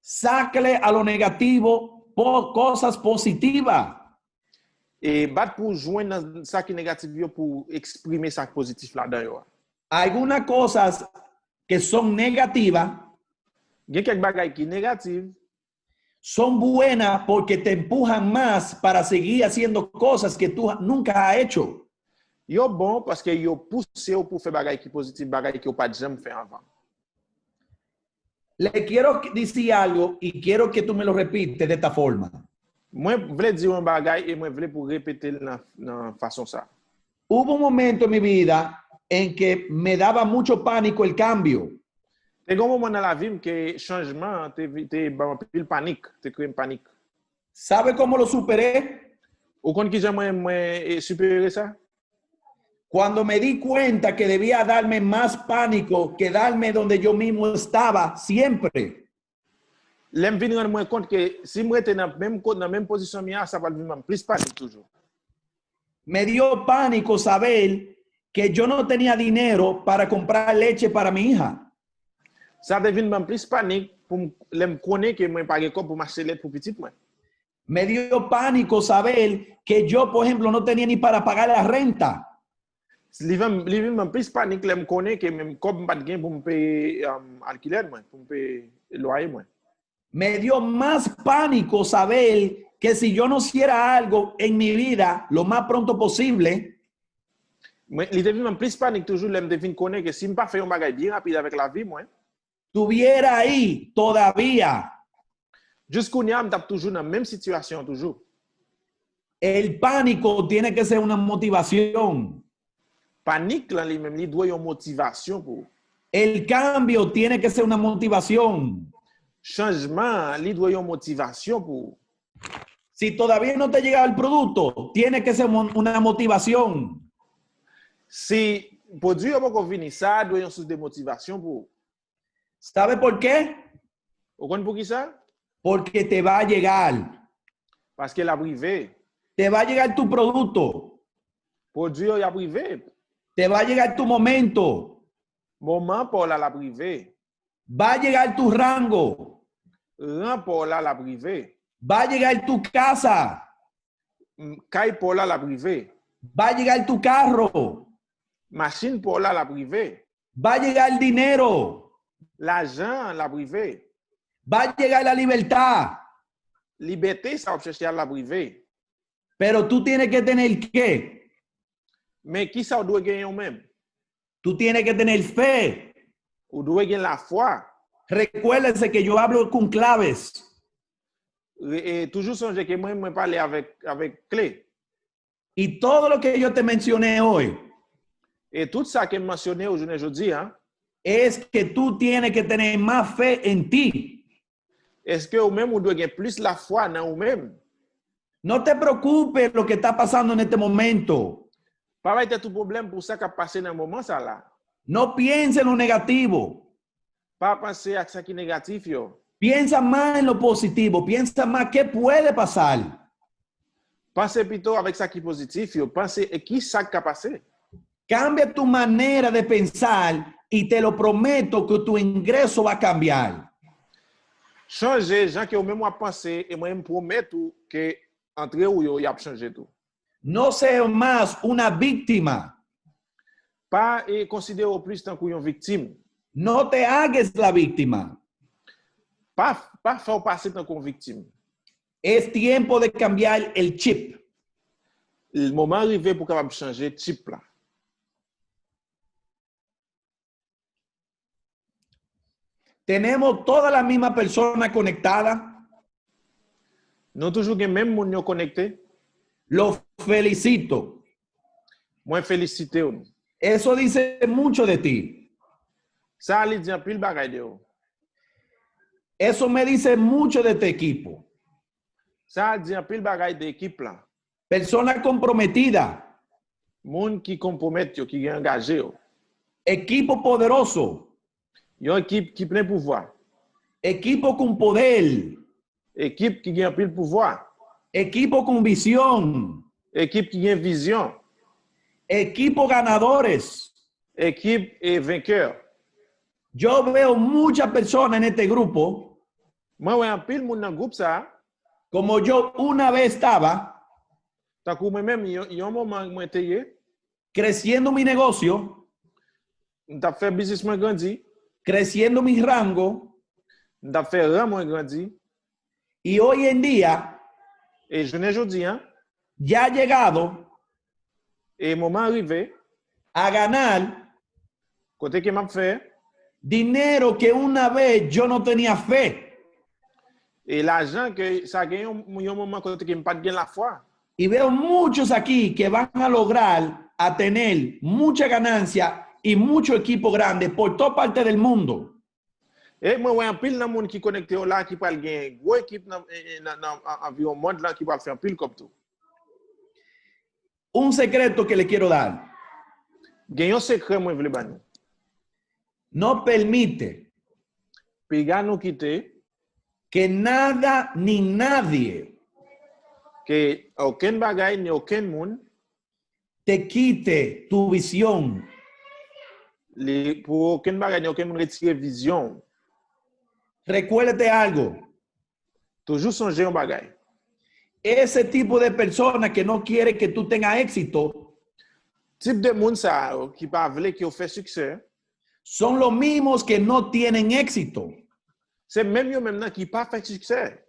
Sácale a lo negativo cosas positivas. Et battre pour joindre ça qui est négatif pour exprimer ça qui est positif là-dedans. Algunas cosas que son negativas Il y a quelques bagages qui sont négatifs. son buenas porque te empujan más para seguir haciendo cosas que tú nunca has hecho. Yo bon parce que yo poussé pour faire bagages qui positif, bagages qui yo pas jamais fait avant. Le quiero decir algo y quiero que tú me lo repites de esta forma. Moi voulais dire un bagage et moi voulais pour répéter dans façon ça. Hubo un momento en mi vida en que me daba mucho pánico el cambio. Te gon moment dans la vie que changement te ban pile panique, te crée une panique. ¿Sabe cómo lo superé? Ou kon ki j'aimerais supérer ça? Cuando me di cuenta que debía darme más pánico que darme donde yo mismo estaba siempre. L'aime venir rendre moi compte que si moi était dans même position mia, ça va venir plus panique toujours. Me dio pánico saber que yo no tenía dinero para comprar leche para mi hija. Ça devient même plus panique pour l'aime connaître que moi pas quoi pour m'acheter lait pour petite moi. Me dio pánico saber que yo, por ejemplo, no tenía ni para pagar la renta. Living plus panique l'aime connaître que même comme pas de gain pour me payer alquiler moi, pour me payer loyer moi. Me dio más pánico saber que si yo no hiciera algo en mi vida lo más pronto posible, Il devient même plus panique toujours l'aime devine connaître que si me pas faire un bagage bien rapide avec la vie moi. estuviera ahí todavía. Jusqu'au niam tap toujours dans la même situation toujours. El pánico tiene que ser una motivación. Panique là lui-même, il doit y avoir motivation pour. El cambio tiene que ser una motivación. Changement, il doit y avoir motivation pour. Si todavía no te llega el producto, tiene que ser una motivación. Si produit pas qu'on venir ça, doit y avoir une source de motivation pour. ¿Sabe por qué? Vous comprenez pour qui ça? Porque te va a llegar. Parce que la privé. Te va a llegar tu producto. Produit ya privé. Te va a llegar tu momento. Moment pour la privé. Va a llegar tu rango. Rang pour la privé. Va a llegar tu casa. Caille pour la privé. Va a llegar tu carro. Machine pour la privé. Va a llegar el dinero. L'argent la privé. Va a llegar la libertad. Liberté, ça va chercher à la privé. Pero tú tienes que tener ¿qué? Mais qui ça doit gagner même? Tú tienes que tener fe. Ou doit gagner la foi. Recuérdese que yo hablo con claves. Et toujours songer que moi parler avec clé. Y todo lo que yo te mencioné hoy Et tout ça que mentionné aujourd'hui, hein, es que tú tienes que tener más fe en ti. est-ce que ou même ou doit gagner plus la foi dans ou même? No te preocupes lo que está pasando en este momento. Pas va être tout problème pour ça qui a passé dans le moment ça là. No pienses en lo negativo. Pas penser à ça qui est négatif yo. Piensa más en lo positivo. Piensa más qué puede pasar. Pensez plutôt avec ça qui est positif yo. Pensez et qui ça qui a passé. Cambia tu manera de pensar y te lo prometo que tu ingreso va a cambiar. Changer gens qui au même moi penser et moi me promettre que entre ou yo y a changé tout. No seas más una víctima. Pas et considérer plus tant que une victime. No te hagas la víctima. Pas faire passer tant qu'une victime. Es tiempo de cambiar el chip. Le moment arrivé pour capable changer type là. Tenemos toda la misma persona conectada. Nous toujours gen même moun yo connecté. Lo felicito. Moi félicité ou. Eso dice mucho de ti. Ça li dit en pile bagay de ou. Eso me dice mucho de tu equipo. Ça dit en pile bagay de équipe là. Persona comprometida. Moun qui compromet yo, qui engagé yo. Equipo poderoso. Yon équipe qui plein pouvoir. Equipo con poder. Équipe qui gagne pile pouvoir. Equipo con visión. Équipe qui gagne vision. Equipo ganadores. Équipe et vainqueur. Yo veo muchas personas en este grupo, Moi ouais en pile moun dans groupe ça. como yo una vez estaba, Tant que moi-même yon moment moi teye, creciendo mi negocio, m'ta fait business moi grandi, creciendo mi rango, m'ta fait rang moi grandi y hoy en día et je ne jodi hein, ya ha llegado et moment arrivé a ganar côté que m'a fait dinero que una vez yo no tenía fe. et l'argent que ça gagne yon moment côté que m'pas gagne la foi. Y veo muchos aquí que van a lograr a tener mucha ganancia y mucho equipo grande por toda parte del mundo. Et moi ouais en pile dans monde qui connecté là qui parle gagne gros équipe dans environ monde là qui va faire pile comme tout. Un secreto que le quiero dar. Gagne un secret moi vle ban. No permite Puis gars nous quitter que nada ni nadie que aucun bagay ni aucun monde te quite tu visión, pour aucun bagay ni aucun monde retirer vision. recuérdate algo. Toujours songer un bagay. Ese tipo de persona que no quiere que tú tengas éxito Type de monde ça qui pas vle qui fait succès, son los mismos que no tienen éxito. c'est même yo même qui pas fait succès.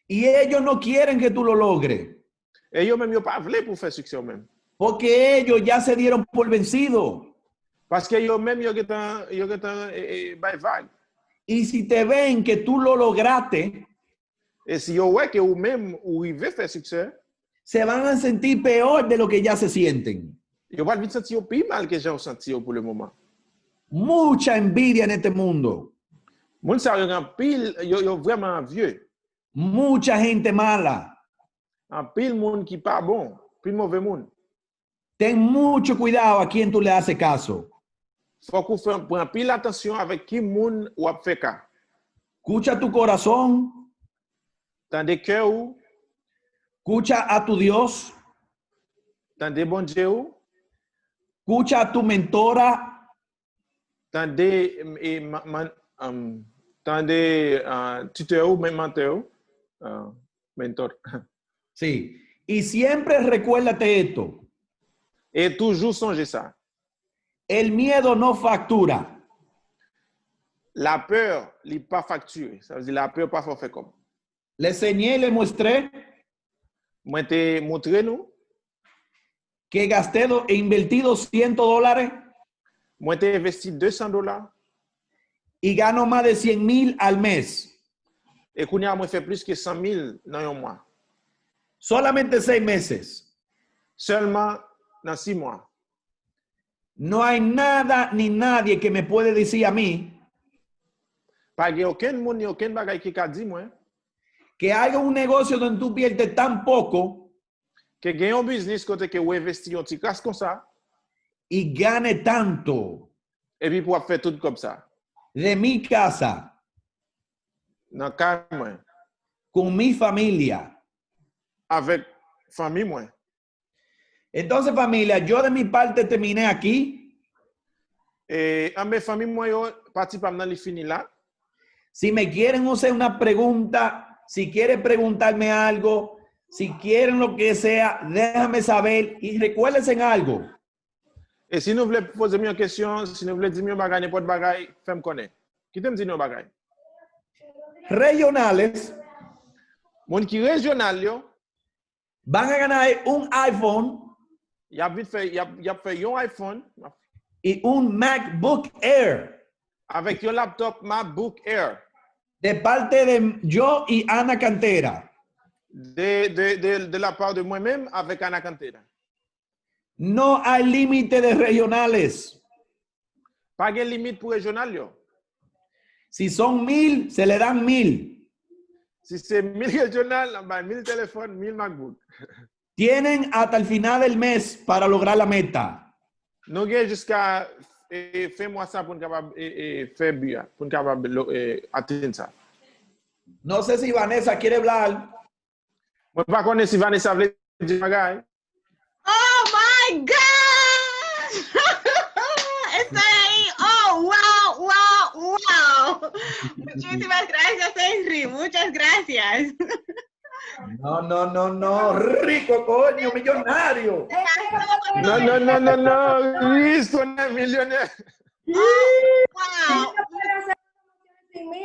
Y ellos no quieren que tú lo logres. Et yo même yo pas vle pour faire succès même. Porque ellos ya se dieron por vencidos. Parce que yo même yo getan by vague. Y si te ven que tú lo lograste, Et si yo ouais que ou même ou il veut faire succès, se van a sentir peor de lo que ya se sienten. yo pas vite sentir plus mal que j'ai ressenti pour le moment. Mucha envidia en este mundo. Moun sa yo pile yo vraiment vieux. Mucha gente mala. En pile monde qui pas bon, pile mauvais monde. Ten mucho cuidado a quien tú le haces caso. Faut qu'on prenne pile attention avec qui monde ou a fait cas. Escucha tu corazón, Dans des cœurs ou escucha a tu Dios, dans des bons dieux ou escucha a tu mentora, dans des tuteurs ou même menteurs, mentor. sí. Y siempre recuérdate esto, Et toujours songer ça. el miedo no factura. La peur, n'est pas facturée. Ça veut dire la peur pas fait comme. Le enseñé y le mostré Moi te montré nous, que gasté e invertido $100 moi te investi $200 y gano más de 100,000 al mes. et qu'on a moi fait plus que 100,000 dans un mois. Solamente 6 meses. Seulement dans 6 mois. No hay nada ni nadie que me puede decir a mí Pas que aucun monde ni aucun bagay qui a dit moi que haga un negocio donde tú pierdes tan poco que gagne un business côté que ou investir un petit casse comme ça y gane tanto et puis pour faire tout comme ça. de mi casa, Dans cas moi con mi familia. avec famille moi. Entonces, familia, yo de mi parte terminé aquí. Et en mes famille moi yo parti pas dans les fini là. Si me quieren hacer una pregunta, si quieren preguntarme algo, Si quieren lo que sea, déjame saber y recuérdense en algo. Et si nous voulons poser une question, si nous voulons dire un bagage, n'importe bagage, fais-moi connaître. Qui t'aime dire un bagage? Regionales Mon qui régional, yo, van a ganar un iPhone y a vite fait, y a fait un iPhone y un MacBook Air avec un laptop MacBook Air de parte de yo y Ana Cantera. de la part de moi-même avec Ana Cantera. No hay límite de regionales. Pas de limite pour régional, yo. Si son 1000, se le dan 1000. Si c'est 1000 régional, 1000 téléphones, 1000 MacBook. Tienen hasta el final del mes para lograr la meta. Nous avons jusqu'à faire moi ça pour capable faire bien, pour capable atteindre ça. No sé si Vanessa quiere hablar. Moi pas connais si Vanessa veut dire bagay. Oh my God! Estoy ahí. Oh, wow, wow, wow. Muchísimas gracias, Henry. Muchas gracias. No. Rico, coño, millonario. No. Listo, no es millonario. Wow.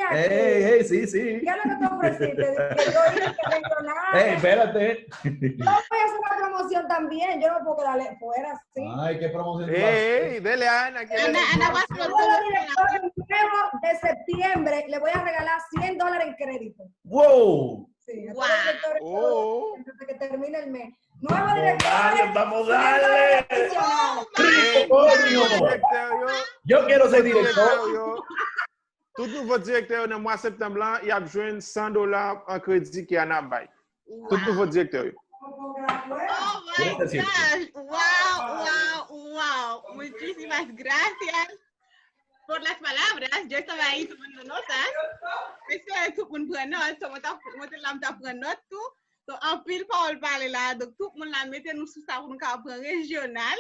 Hey, sí. ¿Qué es lo que te ofreciste? Que yo dije que regional. Hey, espérate. Yo voy a hacer una promoción también. Yo no puedo quedarle fuera así. Ay, qué promoción. Dele a Ana. Ana va a hacer Todos los directores nuevos de septiembre le voy a regalar $100 en crédito. Wow. Sí, a Wow. todos los directores Oh. antes de que termine el mes. Nuevo director. Vamos a darle. Rico, coño. Yo quiero ser director. Tout nouveau directeur dans le mois de septembre, là, il a besoin de $100 en crédit qui est en abaye. Tout nouveau directeur. Oh my gosh. Wow. Muchísimas gracias por las palabras. Yo estaba ahí tomando notas. Eso es tu notas. So, en pile parole parler là, donc tout le monde la mette nous sous ça pour nous faire régional.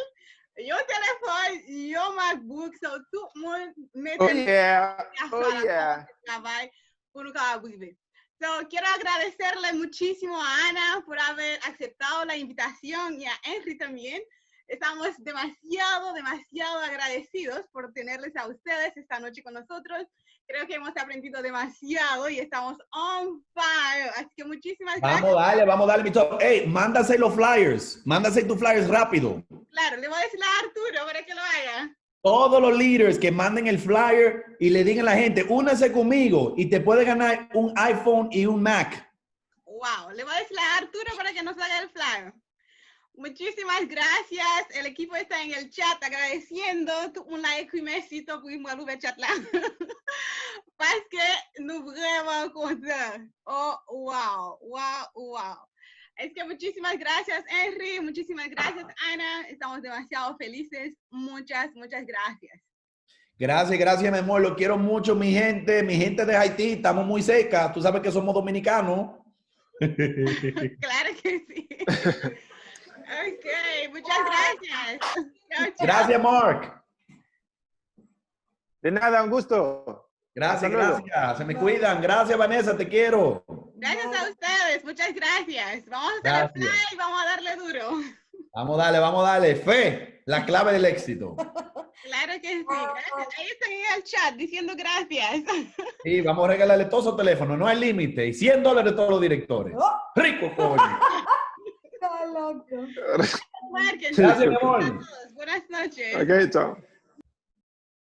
Yo téléphone, yo MacBook, so tout le monde mette travail pour nous faire vivre. So, quiero agradecerle muchísimo a Ana por haber aceptado la invitación y a Henry también. Estamos demasiado agradecidos por tenerles a ustedes esta noche con nosotros. Creo que hemos aprendido demasiado y estamos on fire. Así que muchísimas gracias. Vamos a darle, mi top. Hey, mándase los flyers. Mándase tus flyers rápido. Claro, le voy a decir a Arturo para que lo haga. Todos los leaders que manden el flyer y le digan a la gente, únase conmigo y te puede ganar un iPhone y un Mac. Wow, le voy a decir a Arturo para que nos haga el flyer. Muchísimas gracias. El equipo está en el chat agradeciendo. Tout le monde a écrit merci pour le chat là. Parce que nous vraiment contents. Oh, wow. Es que muchísimas gracias, Henry. Muchísimas gracias, Ana. Estamos demasiado felices. Muchas gracias. Gracias, mi amor. Lo quiero mucho, mi gente de Haití. Estamos muy cerca. Tú sabes que somos dominicanos. Claro que sí. Ok, muchas gracias. Chao. Gracias, Mark. De nada, un gusto. Gracias. Se me cuidan. Gracias, Vanessa. Te quiero. Gracias a ustedes. Muchas gracias. Vamos a hacer el fly y vamos a darle duro. Vamos a darle. Fe, la clave del éxito. Claro que sí. Gracias. Ahí están en el chat diciendo gracias. Sí, vamos a regalarle todos esos teléfonos. No hay límite. Y $100 de todos los directores. Rico, coño. Está loco. Gracias, mi amor. Buenas noches. Ok, chao.